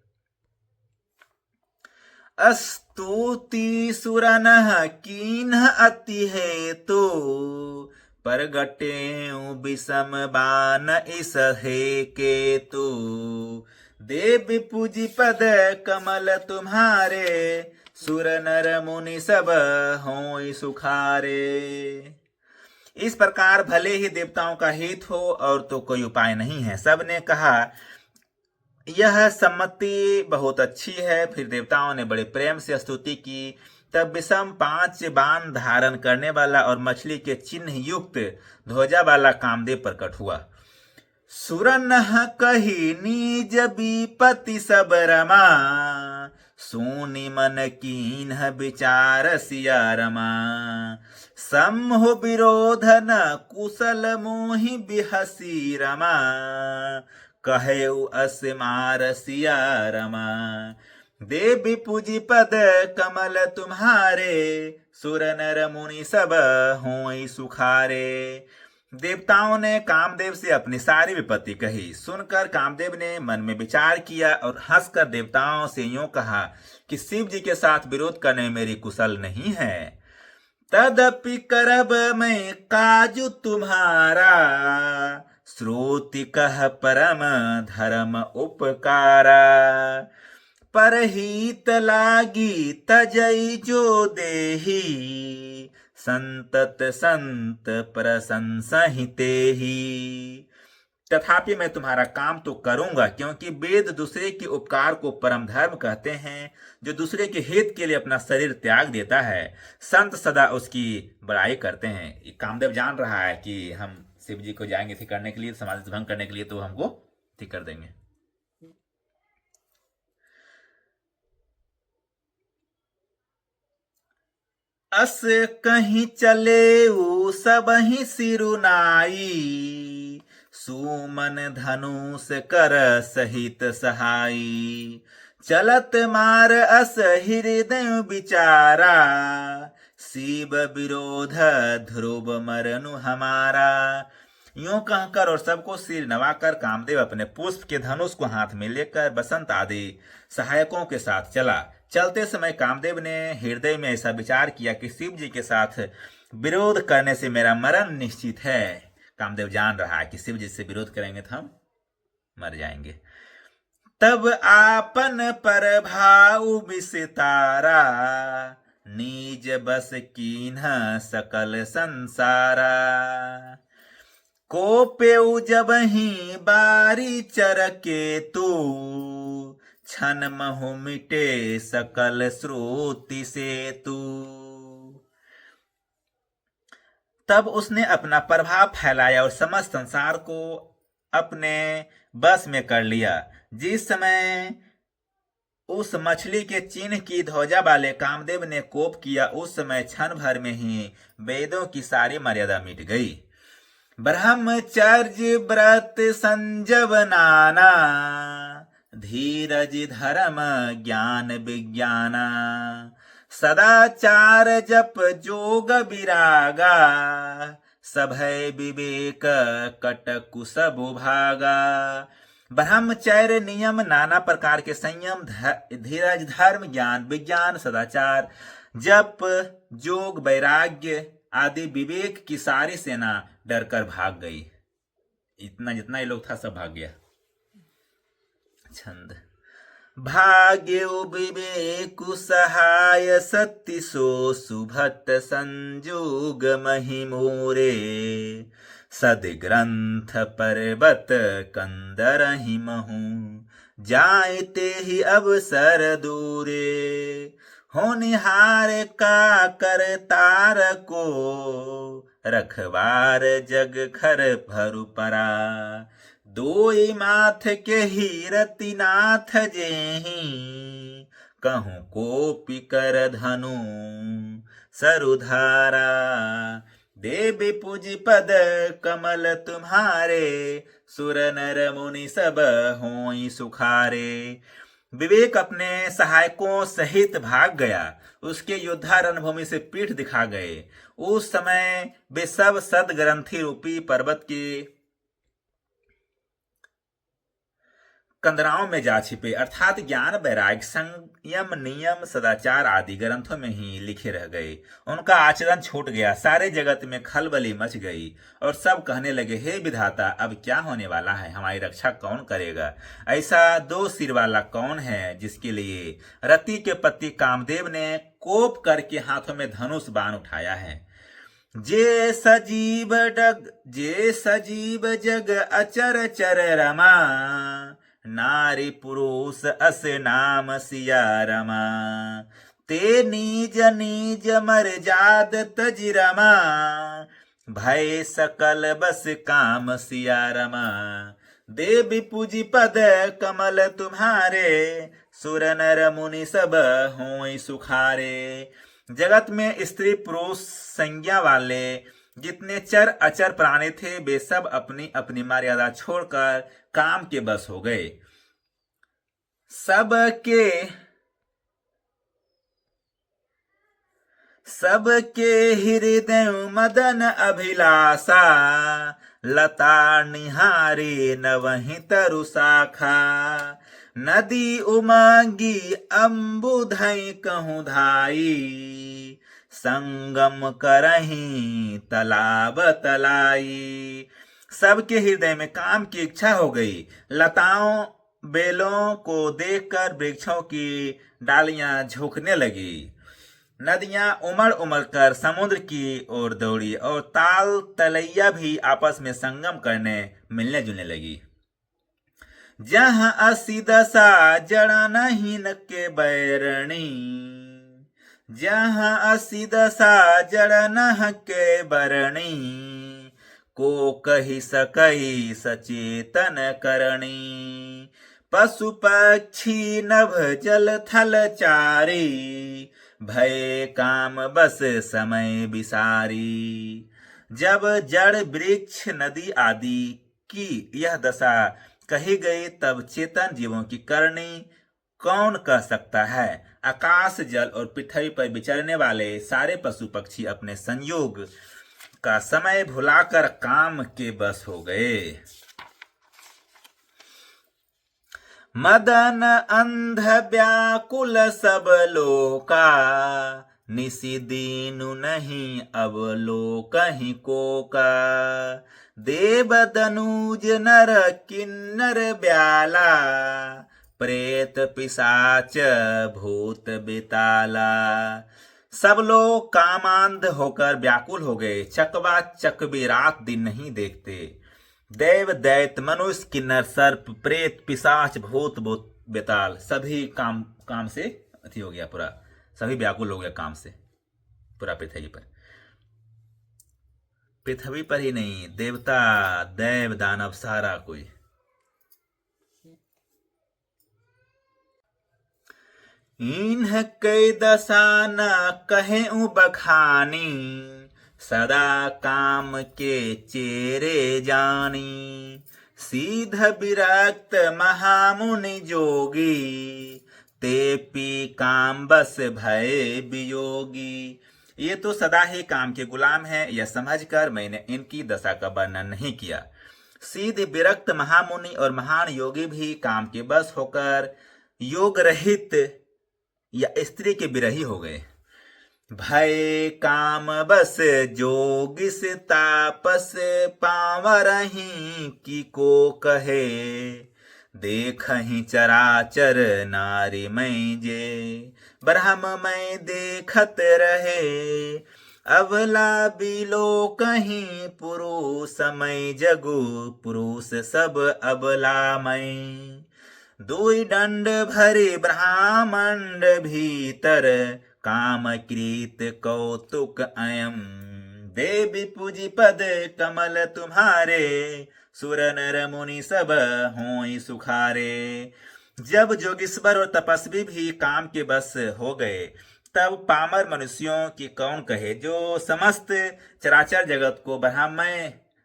स्तुति सुरनह कीन्ह अति हेतु, परगटेउ विषम बान इस हे केतु। देव पूजी पद कमल तुम्हारे, सुर नर मुनि सब होई सुखारे। इस प्रकार भले ही देवताओं का हित हो और तो कोई उपाय नहीं है। सबने कहा यह सम्मति बहुत अच्छी है। फिर देवताओं ने बड़े प्रेम से स्तुति की। तब विषम 5 बाण धारण करने वाला और मछली के चिन्ह युक्त ध्वजा वाला कामदेव प्रकट हुआ। सुरनह कही निज विपति सब रमा, सुनि मन कीन्ह विचार सिया रमा। समूह विरोध न कुशल मोहि बिहसी रमा, कहेउ अस मार सिया रमा। देवी पूजी पद कमल तुम्हारे, सुर नर मुनि सब होई सुखारे। देवताओं ने कामदेव से अपनी सारी विपत्ति कही। सुनकर कामदेव ने मन में विचार किया और हंसकर देवताओं से यूं कहा कि शिव जी के साथ विरोध करने में मेरी कुशल नहीं है। तदपि करब मैं काजु तुम्हारा, श्रुति कह परम धर्म उपकारा। परहित लागी तजई जो देही, संतत संत प्रशंसहि तेहि। तथापि मैं तुम्हारा काम तो करूंगा, क्योंकि वेद दूसरे के उपकार को परम धर्म कहते हैं। जो दूसरे के हित के लिए अपना शरीर त्याग देता है, संत सदा उसकी बड़ाई करते हैं। कामदेव जान रहा है कि हम शिव जी को जाएंगे थी करने के लिए, समाधि भंग करने के लिए, तो हमको ठीक कर देंगे। अस कहीं चले सब ही सिरुनाई, सुमन धनुष कर सहित सहाई। चलत मार अस हृदय विचारा, शिव विरोध ध्रुव मरनु हमारा। यूं कहकर और सबको सिर नवाकर कामदेव अपने पुष्प के धनुष को हाथ में लेकर बसंत आदि सहायकों के साथ चला। चलते समय कामदेव ने हृदय में ऐसा विचार किया कि शिव जी के साथ विरोध करने से मेरा मरण निश्चित है। कामदेव जान रहा है कि शिव जी से विरोध करेंगे तो हम मर जाएंगे। तब आपन पर भाऊ विस्तारा, निज बस कीन्ह सकल संसारा। कोपेउ जबहि बारी चर केतु, छन महु मिटे सकल श्रुति सेतु। तब उसने अपना प्रभाव फैलाया और समस्त संसार को अपने बस में कर लिया। जिस समय उस मछली के चिन्ह की ध्वजा वाले कामदेव ने कोप किया, उस समय क्षण भर में ही वेदों की सारी मर्यादा मिट गई। ब्रह्मचर्य व्रत संजव नाना, धीरज धर्म ज्ञान विज्ञाना। सदाचार जप जोग विरागा, सभय विवेक कटकु सबु भागा। ब्रह्मचर्य नियम नाना प्रकार के संयम धीरज धर्म ज्ञान विज्ञान सदाचार जप जोग वैराग्य आदि विवेक की सारी सेना डरकर भाग गई। इतना जितना ये लोग था सब भाग गया। छंद। भाग्य विवेकु सहाय सत्य सो सुभट संजोग महिमोरे। सदग्रंथ पर्वत कंदरहि महु जायते ही अवसर दूरे। होनिहार का करतार को रखवार जग खर भरु परा। दोई माथ के हीरति नाथ जेहि कहूँ कोपि कर धनु सरुधारा। देवी पूज पद कमल तुम्हारे सुर नर मुनि सब होई सुखारे। विवेक अपने सहायकों सहित भाग गया। उसके योद्धा रणभूमि से पीठ दिखा गए। उस समय वे सब सदग्रंथि रूपी पर्वत के कंदराओं में जा छिपे अर्थात ज्ञान वैराग्य संयम नियम सदाचार आदि ग्रंथों में ही लिखे रह गए। उनका आचरण छूट गया। सारे जगत में खलबली मच गई और सब कहने लगे, हे विधाता, अब क्या होने वाला है? हमारी रक्षा कौन करेगा? ऐसा दो सिर वाला कौन है जिसके लिए रति के पति कामदेव ने कोप करके हाथों में धनुष बाण उठाया है। जे सजीव जग अचर चर रमा। नारी पुरुष अस नाम सिया रमा। ते नीज नीज मर जाद तज रमा। भय सकल बस काम सिया रमा। देवी पूजी पद कमल तुम्हारे सुर नर मुनि सब होई सुखारे। जगत में स्त्री पुरुष संज्ञा वाले जितने चर अचर प्राणी थे वे सब अपनी अपनी मर्यादा छोड़कर काम के बस हो गए। सबके हृदय मदन अभिलाषा। लता निहारी नवहि तरु शाखा। नदी उमंगी अम्बुधई कहूँ धाई। संगम करहीं तालाब तलाई। सबके हृदय में काम की इच्छा हो गई। लताओं बेलों को देखकर वृक्षों की डालियां झुकने लगी। नदियां उमड़ उमड़ कर समुद्र की ओर दौड़ी और ताल तलैया भी आपस में संगम करने मिलने जुलने लगी। जहां असी दशा जड़ा नहीं न के बैरणी। जहां असी दशा जड़ न के बरणी। को कही सकई सचेतन करणी। पशु पक्षी नभ जल थल चारी। भय काम बस समय विसारी। जब जड़ वृक्ष नदी आदि की यह दशा कही गई तब चेतन जीवों की करनी कौन कह सकता है। आकाश जल और पृथ्वी पर विचरने वाले सारे पशु पक्षी अपने संयोग का समय भुलाकर काम के बस हो गए। मदन अंध व्याकुल सब लोका। निसी दीनु नहीं अब लोकहि कोका। देव दनुज नर किन्नर ब्याला। प्रेत पिशाच भूत बेताला। सब लोग कामांध होकर व्याकुल हो गए। चकवा चकवी रात दिन नहीं देखते। देव दैत्य मनुष्य किन्नर सर्प प्रेत पिशाच भूत बेताल सभी काम से अति हो गया। पूरा सभी व्याकुल हो गया काम से। पूरा पृथ्वी पर ही नहीं, देवता दैव दानव सारा कोई। इन्ह कई दशा न कहे बखानी। सदा काम के चेरे जानी। सीध विरक्त महामुनि जोगी। ते पी काम बस भय वियोगी। ये तो सदा ही काम के गुलाम हैं, यह समझकर मैंने इनकी दशा का वर्णन नहीं किया। सीधे विरक्त महामुनि और महान योगी भी काम के बस होकर योग रहित या स्त्री के विरही हो गए। भय काम बस जोगिस तापस पावरही की को कहे, देखहि चराचर नारी मैं जे ब्रह्म मैं देखत रहे, अबला बिलो कहीं पुरुष मैं जगु पुरुष सब अबला मैं, दुई दंड भरे ब्रह्मांड भीतर काम कृत कौतुक अयम, देवी पूजी पद कमल तुम्हारे सुर नर मुनि सब होई सुखारे। जब जोगीश्वर और तपस्वी भी काम के बस हो गए तब पामर मनुष्यों की कौन कहे, जो समस्त चराचर जगत को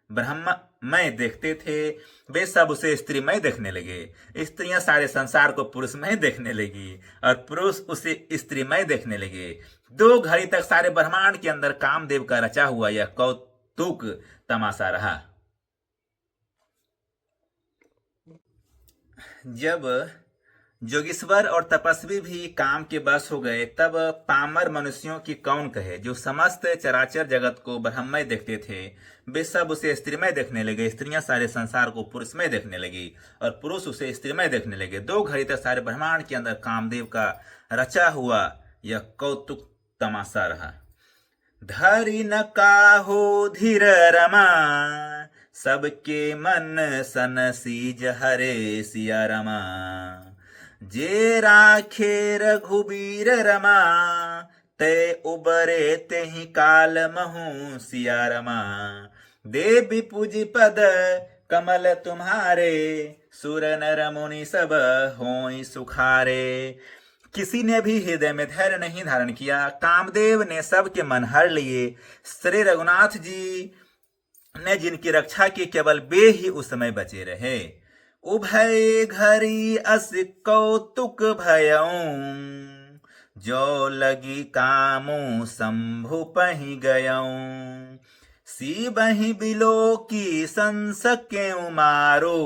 ब्रह्ममय देखते थे वे सब उसे स्त्रीमय देखने लगे। स्त्रियां सारे संसार को पुरुषमय देखने लगी और पुरुष उसे स्त्रीमय देखने लगे। 2 घड़ी तक सारे ब्रह्मांड के अंदर कामदेव का रचा हुआ यह कौतुक तमाशा रहा। जब जोगीश्वर और तपस्वी भी काम के बस हो गए तब पामर मनुष्यों की कौन कहे, जो समस्त चराचर जगत को ब्रह्ममय देखते थे वे सब उसे स्त्रीमय देखने लगे। स्त्रियां सारे संसार को पुरुषमय देखने लगी और पुरुष उसे स्त्रीमय देखने लगे। 2 घड़ी तक सारे ब्रह्मांड के अंदर कामदेव का रचा हुआ यह कौतुक तमाशा रहा। धरि न काहो धीर रमा, सबके मन सन सीज हरे सिया रमा, जे राखे रघुबीर रमा, ते उबरे ते ही काल महु सिया रमा, देवी पूजी पद कमल तुम्हारे, सुर नर मुनि सब होई सुखारे। किसी ने भी हृदय में धैर्य नहीं धारण किया। कामदेव ने सबके मन हर लिए। श्री रघुनाथ जी ने जिनकी रक्षा की केवल वे ही उस समय बचे रहे। उभय घरी अस कौतुक भयऊं, जो लगी कामू शंभु पहि गयऊं, सीबहि बिलो की संसके मारो,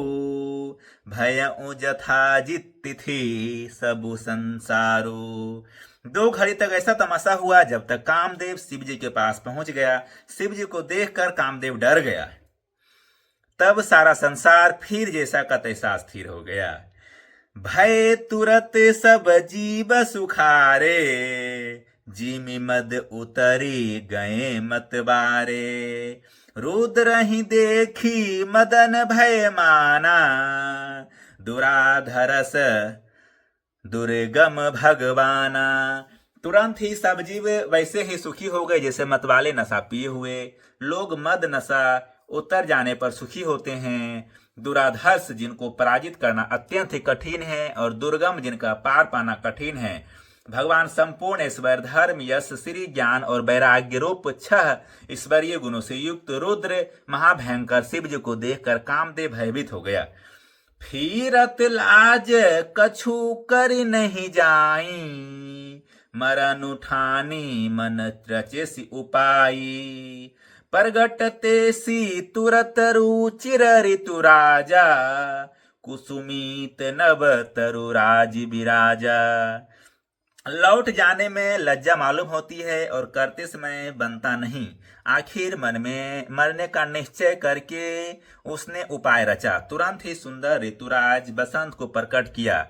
भयऊं जथा जित्ति सबु संसारो। 2 घड़ी तक ऐसा तमाशा हुआ जब तक कामदेव शिव जी के पास पहुंच गया। शिव जी को देखकर कामदेव डर गया। तब सारा संसार फिर जैसा का तैसा स्थिर हो गया। भय तुरत सब जीव सुखारे, जिमि मद उतरी गए मतबारे, रुद्र ही देखी मदन भय माना, दुराधरस दुर्गम भगवाना। तुरंत ही सब जीव वैसे ही सुखी हो गए जैसे मतवाले नशा पिए हुए। लोग मद नशा उतर जाने पर सुखी होते हैं। दुराधर्ष जिनको पराजित करना अत्यंत ही कठिन है और दुर्गम जिनका पार पाना कठिन है। भगवान संपूर्ण ईश्वर धर्म यश श्री ज्ञान और वैराग्य रूप 6 ईश्वरीय गुणों से युक्त रुद्र महाभयंकर शिव जी को देखकर कामदेव भयभीत हो गया। फिरत लाज कछु कर नहीं जाई, मरन उठानी मन रचेसी उपाई, प्रगटते सी तुरत रुचिर ऋतु राजा, कुसुमित नव तरु राज विराजा। लौट जाने में लज्जा मालूम होती है और करते समय बनता नहीं। आखिर मन में मरने का निश्चय करके उसने उपाय रचा। तुरंत ही सुंदर ऋतुराज बसंत को प्रकट किया।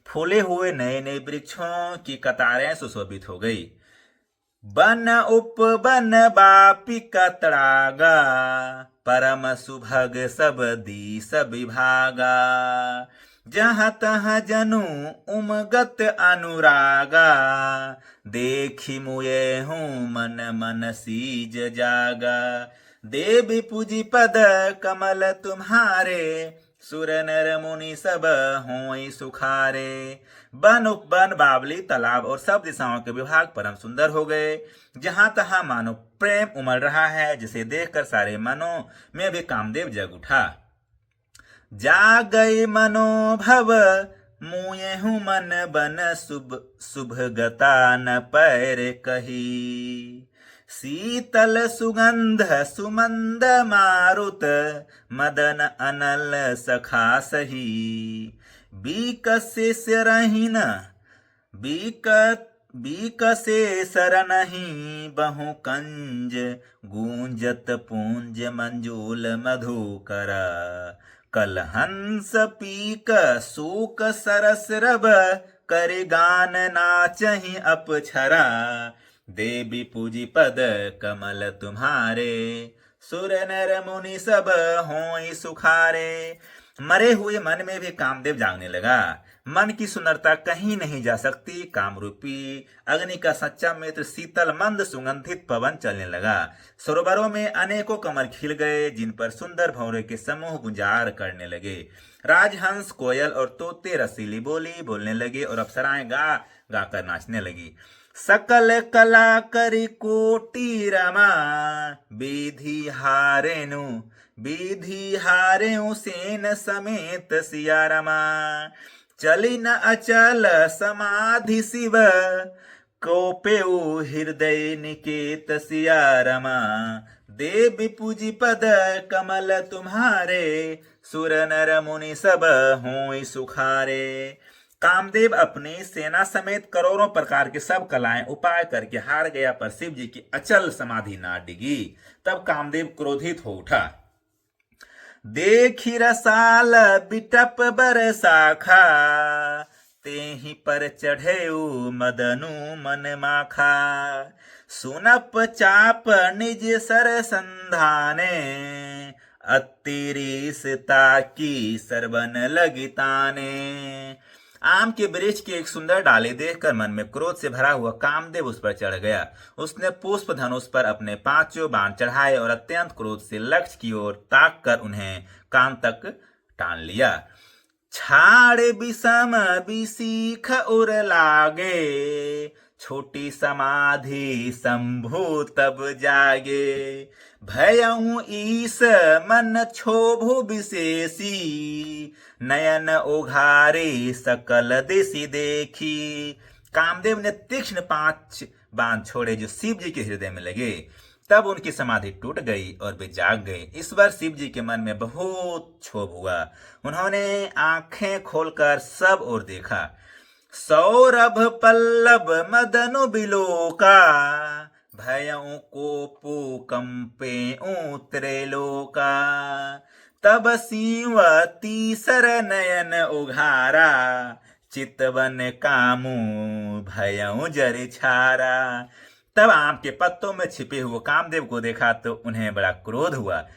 फूले हुए नए नए वृक्षों की कतारें सुशोभित हो गई। बन उपवन बापी कतरागा, परम सुभग सब दिस विभागा, जहाँ तहाँ जनु उमगत अनुरागा, देखी मुए हूँ मन मन सीज जागा, देवी पूजी पद कमल तुम्हारे, सुर नर मुनि सब होई सुखारे। वन उपवन बावली तालाब और सब दिशाओं के विभाग परम सुंदर हो गए। जहां तहां मानो प्रेम उमड़ रहा है, जिसे देखकर सारे मनों में भी कामदेव जग उठा। जा गई मनोभव मुए हूँ मन बन शुभ शुभ गता न पैर कही, शीतल सुगंध सुमंद मारुत मदन अनल सखा सही। बीकसे सरहीन बीकसे सरनहि बहु कंज गूंजत पूंज मंजूल मधुकर। कलहंस पीक सूक सरस रब कर गान नाचहि अपछरा। देवी पूजी पद कमल तुम्हारे सुर नर मुनि सब होई सुखारे। मरे हुए मन में भी कामदेव जागने लगा। मन की सुंदरता कहीं नहीं जा सकती। कामरूपी अग्नि का सच्चा मित्र शीतल मंद सुगंधित पवन चलने लगा। सरोवरों में अनेकों कमल खिल गए जिन पर सुंदर भंवरे के समूह गुंजार करने लगे। राजहंस कोयल और तोते रसीली बोली बोलने लगे और अप्सराएं गा गाकर नाचने लगी। सकल कला करी कोटि रमा विधि हारेनु सेन समेत सिया रमा। चली न अचल समाधि शिव कोपेउ हृदय निकेत सिया रमा। देवी पूजी पद कमल तुम्हारे सुर नर मुनि सब होई सुखारे। कामदेव अपनी सेना समेत करोड़ों प्रकार के सब कलाएं उपाय करके हार गया, पर शिव जी की अचल समाधि ना डिगी। तब कामदेव क्रोधित हो उठा। देखी रसाल बिटप बरसाखा तेहि पर चढ़ेऊ मदनु मन माखा। सुनप चाप निज सर संधाने अतिरिसता की सरवन लगिताने। आम के वृक्ष की एक सुंदर डाली देखकर मन में क्रोध से भरा हुआ कामदेव उस पर चढ़ गया। उसने पुष्प धनुष पर अपने पांचों बाण चढ़ाए और अत्यंत क्रोध से लक्ष्य की ओर ताक कर उन्हें कान तक टान लिया। छाड़े विषम विशीख उर लागे छोटी समाधि शंभु तब जागे। भयउ ईस मन क्षोभु विशेषी नयन उघारे सकल दिशि देखी। कामदेव ने तीक्ष्ण 5 बाण छोड़े जो शिव जी के हृदय में लगे। तब उनकी समाधि टूट गई और वे जाग गए। इस बार शिव जी के मन में बहुत क्षोभ हुआ। उन्होंने आंखें खोलकर सब ओर देखा। सौरभ पल्लव मदनु बिलोका भयउ कोपु कंपे त्रैलोका। तब सिंह तीसर नयन उघारा चितवन कामू भयउ जरि छारा। तब आम के पत्तों में छिपे हुए कामदेव को देखा तो उन्हें बड़ा क्रोध हुआ,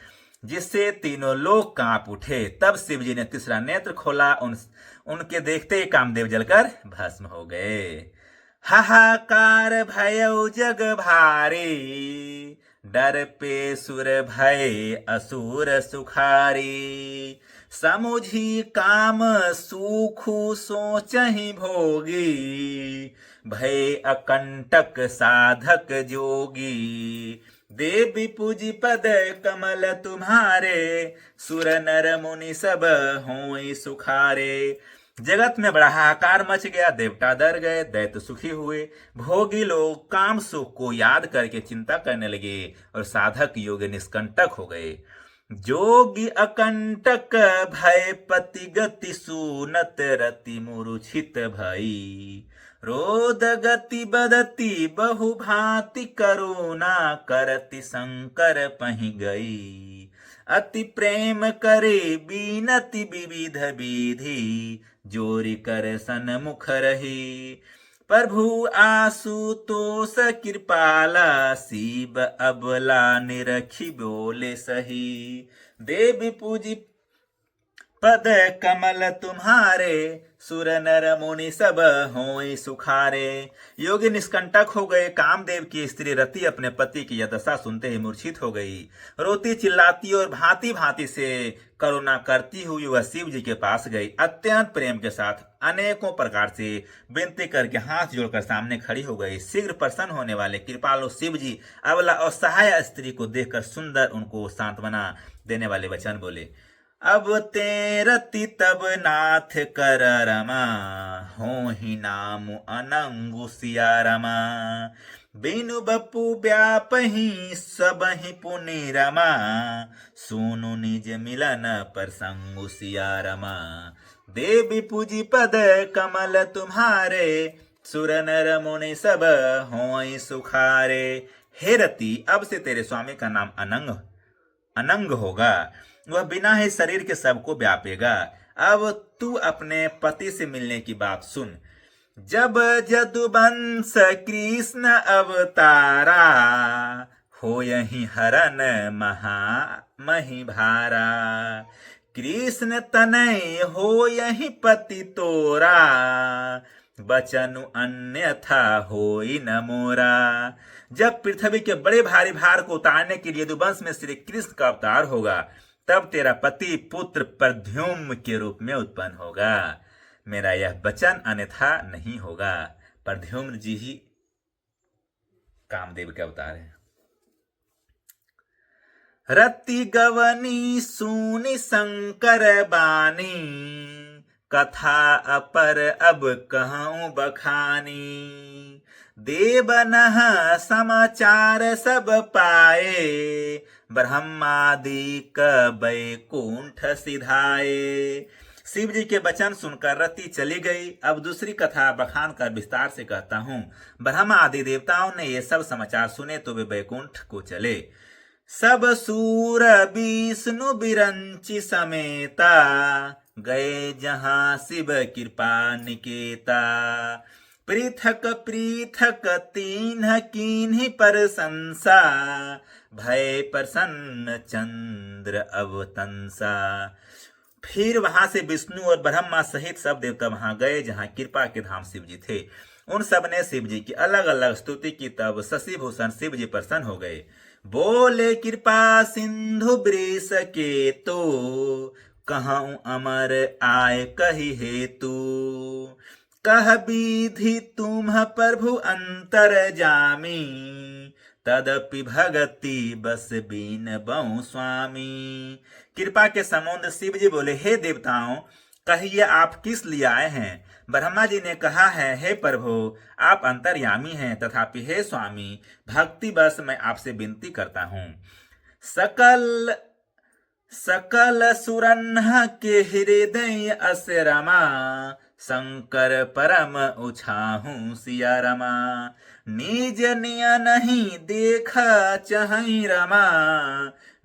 जिससे तीनों लोग कांप उठे। तब शिव जी ने तीसरा नेत्र खोला। उनके देखते ही कामदेव जलकर भस्म हो गए। हाहाकार भयउ जग भारी डर पे सुर भय असुर सुखारी। समुझी काम सुखु सोचहि भोगी भय अकंटक साधक जोगी। देवी पूजी पद कमल तुम्हारे सुर नर मुनि सब होई सुखारे। जगत में बड़ा हाहाकार मच गया। देवता डर गए, दैत्य सुखी हुए। भोगी लोग काम सुख को याद करके चिंता करने लगे और साधक योगी निष्कंटक हो गए। जोगी अकंटक भय पति गति सुनत रति मूर्छित भई। रोद गति बदति बहु भांति करुणा करति शंकर पहि गई। अति प्रेम करे बीनति विविध विधि जोरि कर सन्मुख रही। प्रभु आशुतोष कृपाला शिव अबला निरखी बोले सही। देवी पूजी पद कमल तुम्हारे सुर नर मुनि सब होई सुखारे। योगी निष्कंटक हो गए। कामदेव की स्त्री रति अपने पति की यह दशा सुनते ही मूर्छित हो गई। रोती चिल्लाती और भांति भांति से करुणा करती हुई वह शिव जी के पास गई। अत्यंत प्रेम के साथ अनेकों प्रकार से विनती करके हाथ जोड़कर सामने खड़ी हो गई। शीघ्र प्रसन्न होने वाले कृपालु शिव जी अबला और सहाय स्त्री को देखकर सुंदर उनको सांत्वना देने वाले वचन बोले। अब तेरति तब नाथ कर रमा हो ही नाम अनंगु सिया रमा। बिनु बपु व्यापहि सबहि पुनि रमा, सोनु निज मिलन प्रसंगु सिया रमा। देवी पूजी पद कमल तुम्हारे, सुर नर मुनि सब होई सुखारे। हे रति, अब से तेरे स्वामी का नाम अनंग होगा, वह बिना ही शरीर के सबको व्यापेगा। अब तू अपने पति से मिलने की बात सुन। जब जदुवंश कृष्ण अवतारा, हो यही हरन मही भारा। कृष्ण तनय हो यही पति तोरा, बचनु अन्यथा होई न मोरा। जब पृथ्वी के बड़े भारी भार को उतारने के लिए यदुवंश में श्री कृष्ण का अवतार होगा, तब तेरा पति पुत्र प्रद्युम्न के रूप में उत्पन्न होगा। मेरा यह वचन अन्यथा नहीं होगा। प्रद्युम्न जी ही कामदेव के अवतार है। रति गवनी सुनि शंकर बानी, कथा अपर अब कहूं बखानी। देवनः समाचार सब पाए, ब्रह्मादि क बैकुंठ सिधाए। शिव जी के वचन सुनकर रति चली गई। अब दूसरी कथा बखान कर विस्तार से कहता हूँ। ब्रह्मा आदि देवताओं ने ये सब समाचार सुने तो वे बैकुंठ को चले। सब सूर विष्णु बिरंची समेता, गए जहां शिव कृपा निकेता। पृथक पृथक तीन कीन्ही प्रशंसा, भय प्रसन्न चंद्र अवतंसा। फिर वहां से विष्णु और ब्रह्मा सहित सब देवता वहां गए जहां कृपा के धाम शिव जी थे। उन सब ने शिव जी की अलग अलग स्तुति की। तब शशि भूषण शिव जी प्रसन्न हो गए। बोले कृपा सिंधु वृष के तो, कहूं अमर आय कही हेतु। कह विधि तुम्ह प्रभु अंतर जामी, तदपि भगति बस बीन बहु स्वामी। कृपा के समुद्र शिव जी बोले, हे देवताओं, कहिए आप किस लिए आए हैं। ब्रह्मा जी ने कहा है, हे प्रभु, आप अंतर्यामी हैं, तथापि हे स्वामी, भक्ति बस मैं आपसे विनती करता हूँ। सकल सुरन्ह के हृदय अस रमा, शंकर परम उछाहू सिया रमा। निज निय नहीं देखा चहई रमा,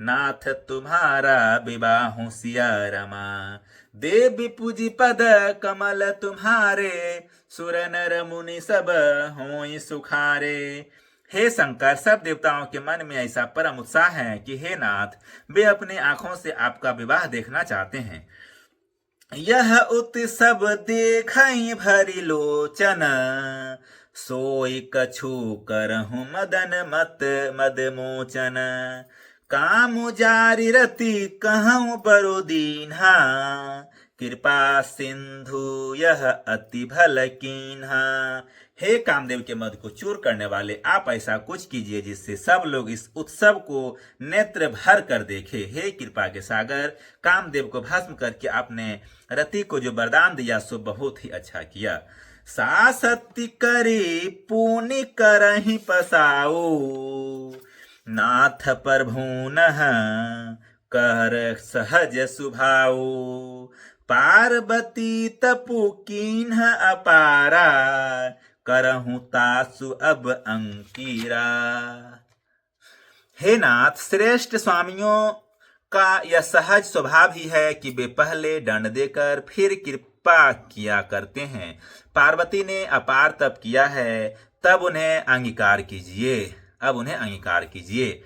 नाथ तुम्हारा विवाह सिया रमा। देवी पूजी पद कमल तुम्हारे, सुर नर मुनि सब होई सुखारे। हे शंकर, सब देवताओं के मन में ऐसा परम उत्साह है कि हे नाथ, वे अपनी आंखों से आपका विवाह देखना चाहते हैं। यह उत्सव देखई भरी लोचन, सोई कछु करहु मदन मद मोचन। काम जारी रति कहूं बरु दीन्हा, कृपा सिंधु यह अति भल कीन्हा। हे कामदेव के मद को चूर करने वाले, आप ऐसा कुछ कीजिए जिससे सब लोग इस उत्सव को नेत्र भर कर देखे। हे कृपा के सागर, कामदेव को भस्म करके आपने रति को जो वरदान दिया सो बहुत ही अच्छा किया। सासती करी पुनि करहि पसाऊ, नाथ प्रभुनः कर सहज सुभाऊ। पार्वती तपु कीन्ह अपारा, करहु तासु अब अंकीरा। हे नाथ, श्रेष्ठ स्वामियों का यह सहज स्वभाव ही है कि वे पहले दंड देकर फिर कृपा किया करते हैं। पार्वती ने अपार तप किया है, तब उन्हें अंगीकार कीजिए। अब उन्हें अंगीकार कीजिए।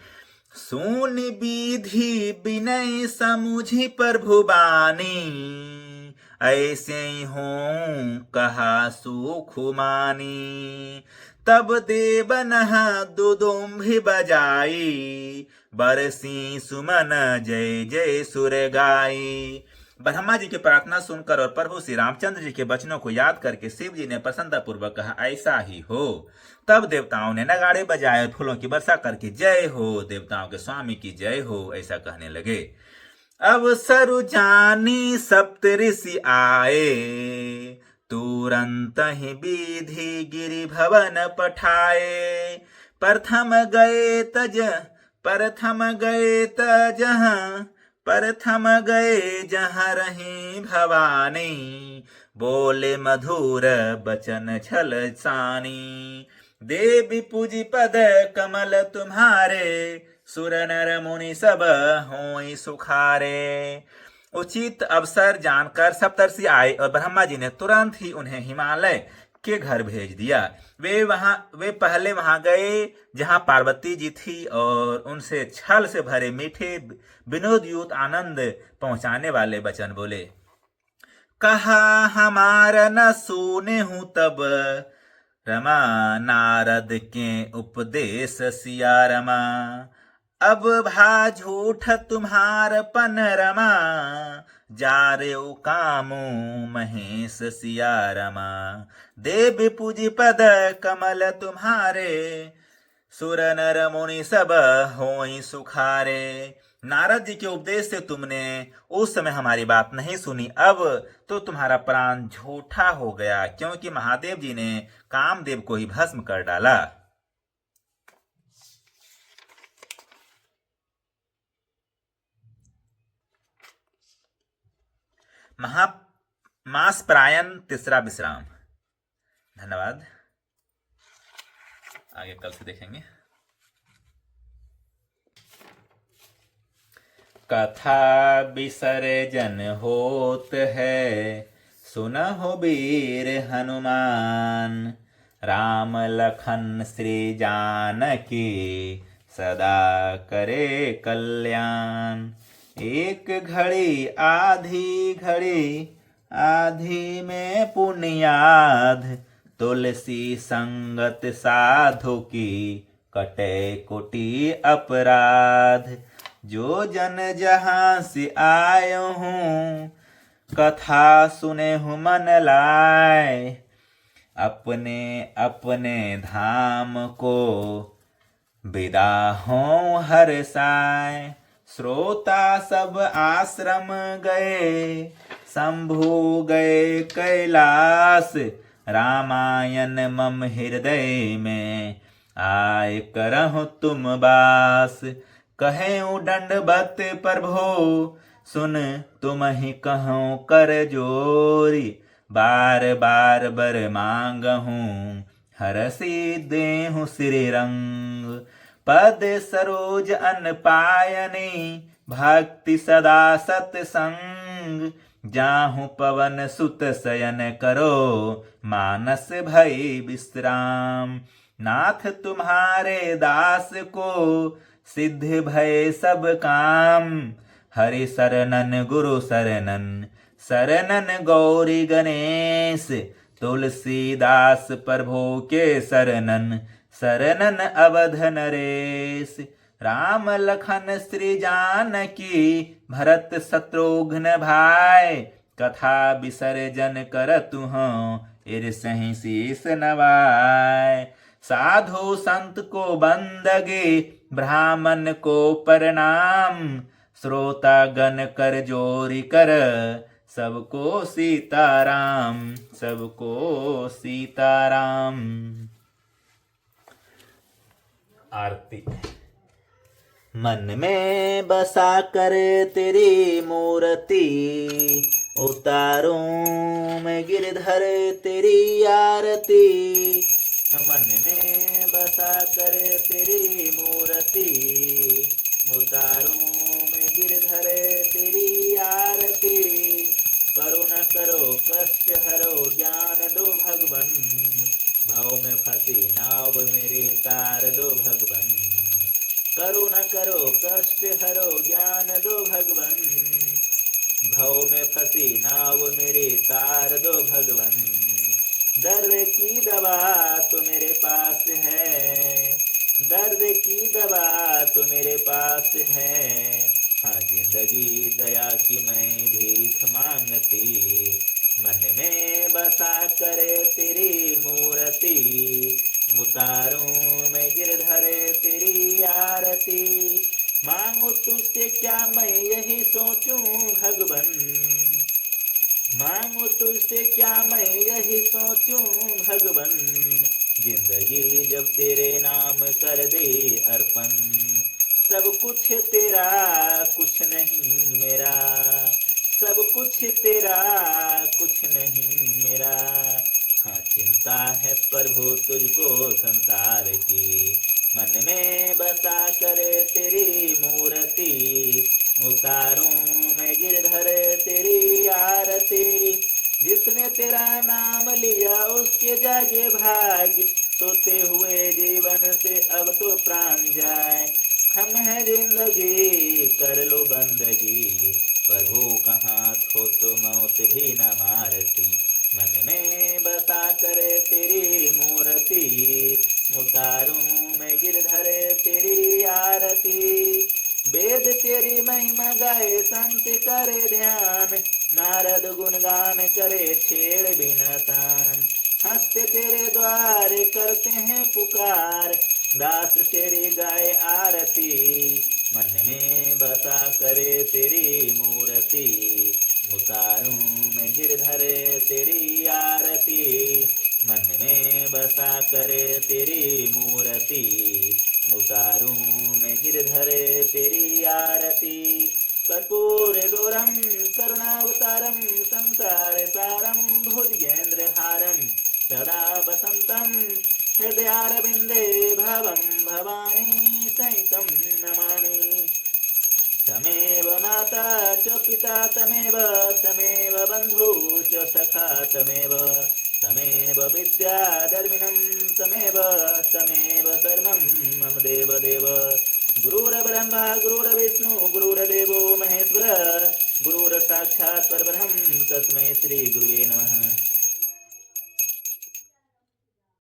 सुन विधि विनय समुझी प्रभु बानी, ऐसे ही हों कहा सुख मानी। तब देवनः दुदुम्भि बजाई, बरसी सुमन जय जय सुर गाई। ब्रह्मा जी की प्रार्थना सुनकर और प्रभु श्री रामचंद्र जी के वचनों को याद करके शिव जी ने प्रसन्नता पूर्वक कहा, ऐसा ही हो। तब देवताओं ने नगाड़े बजाए, फूलों की वर्षा करके जय हो, देवताओं के स्वामी की जय हो, ऐसा कहने लगे। अब सरु जानी सप्त ऋषि आए, तुरंत ही विधि गिरि भवन पठाए। प्रथम गए तज प्रथम गए तजहाँ प्रथम गए जहाँ रही भवानी बोले मधुर बचन छल सानी देवी पूजी पद कमल तुम्हारे सुर नर मुनि सब होई सुखारे। उचित अवसर जानकर सप्तर्षि आए और ब्रह्मा जी ने तुरंत ही उन्हें हिमालय के घर भेज दिया। वे पहले वहां गए जहां पार्वती जी थी और उनसे छल से भरे मीठे विनोद युक्त आनंद पहुंचाने वाले वचन बोले। कहा हमारा न सुने हूं तब रमा नारद के उपदेश सिया रमा अब भा झूठ तुम्हार पन रमा जा रे कामू महेश सिया रमा देव पूजी पद कमल तुम्हारे सुर नर मुनि सब होई सुखारे। नारद जी के उपदेश से तुमने उस समय हमारी बात नहीं सुनी, अब तो तुम्हारा प्राण झूठा हो गया, क्योंकि महादेव जी ने कामदेव को ही भस्म कर डाला। मास प्रायन तीसरा विश्राम। धन्यवाद, आगे कल से देखेंगे। कथा विसर्जन होत है सुनहो वीर हनुमान राम लखन श्री जानकी सदा करे कल्याण। एक घड़ी आधी में पुण्याध तुलसी संगत साधु की कटे कोटि अपराध। जो जन जहां से आयो हूँ कथा सुने हूँ मन लाए अपने अपने धाम को विदा हों हर साय। श्रोता सब आश्रम गए शंभु गए कैलाश रामायण मम हृदय में आय करहु तुम बास। कहे दंडवत प्रभो सुन तुम ही कहो कर जोरी बार बार बर मांगहूँ हरसी देहु श्री रंग। पद सरोज अन पायनी भक्ति सदा सत्संग जाहु पवन सुत शयन करो मानस भई विश्राम। नाथ तुम्हारे दास को सिद्ध भय सब काम हरि शरणन गुरु शरणन गौरी गणेश तुलसीदास प्रभु के शरणन अवध नरेश। राम लखन श्री जानकी भरत शत्रुघ्न भाई कथा विसर्जन करतु इरसहि शीस नवाय। साधु संत को बंदगी ब्राह्मण को प्रणाम श्रोता गण कर जोरी कर सबको सीताराम आरती। मन में बसा कर तेरी मूर्ति उतारूं मैं गिरधर तेरी आरती। मन में बसा कर तेरी मूर्ति उतारूं मैं गिरधर तेरी आरती। करुणा करो कष्ट हरो ज्ञान दो भगवन भाव में फंसी नाव मेरे तार दो भगवन। करुणा करो कष्ट हरो ज्ञान दो भगवन भाव में फंसी नाव मेरे तार दो भगवन। दर्द की दवा तो मेरे पास है दर्द की दवा तो मेरे पास है। हाँ जिंदगी दया की मैं भीख मांगती। मन में बसा करे तेरी मूर्ति उतारूं मैं गिरधर तेरी आरती। मांगो तुझसे क्या मैं यही सोचूं भगवन मांगो तुझसे क्या मैं यही सोचूं भगवन। जिंदगी जब तेरे नाम कर दे अर्पण, सब कुछ तेरा कुछ नहीं मेरा, सब कुछ तेरा कुछ नहीं मेरा। हाँ चिंता है प्रभु तुझको संसार की, मन में बसा करे तेरी मूर्ति, उतारूं मैं गिरधर तेरी आरती। जिसने तेरा नाम लिया उसके जागे भाग, सोते हुए जीवन से अब तो प्राण जाए। हम है जिंदगी कर लो बंदगी, प्रभु कहाँ हो तो मौत भी न मारती। मन में बसा करे तेरी मूर्ति, उतारूं मैं गिरधर तेरी आरती। वेद तेरी महिमा गाए संत करे ध्यान, नारद गुणगान करे छेड़ बिना तान। हंसते तेरे द्वार करते हैं पुकार, दास तेरी गाए आरती। मन में बसा करे तेरी मूर्ति, उतारूं मैं गिरधर तेरी आरती। मन में बसा करे तेरी मूर्ति, उतारूं मैं गिरधर तेरी आरती। कर्पूर गौरम करुणावतारम संसार सारम भुजगेन्द्रहारम सदा वसंतम हृदयारविंदे भवं भवानी सहितं नमामि। तमेव माता च पिता तमेव, तमेव बन्धु च सखा तमेव, तमेव विद्याधर्मिणं तमेव, तमेव सर्वं मम देवदेव। गुरुर्ब्रह्मा गुरुर्विष्णु गुरुर्देवो महेश्वर, गुरुर्साक्षात् परब्रह्म तस्मै श्री गुरुवे नमः।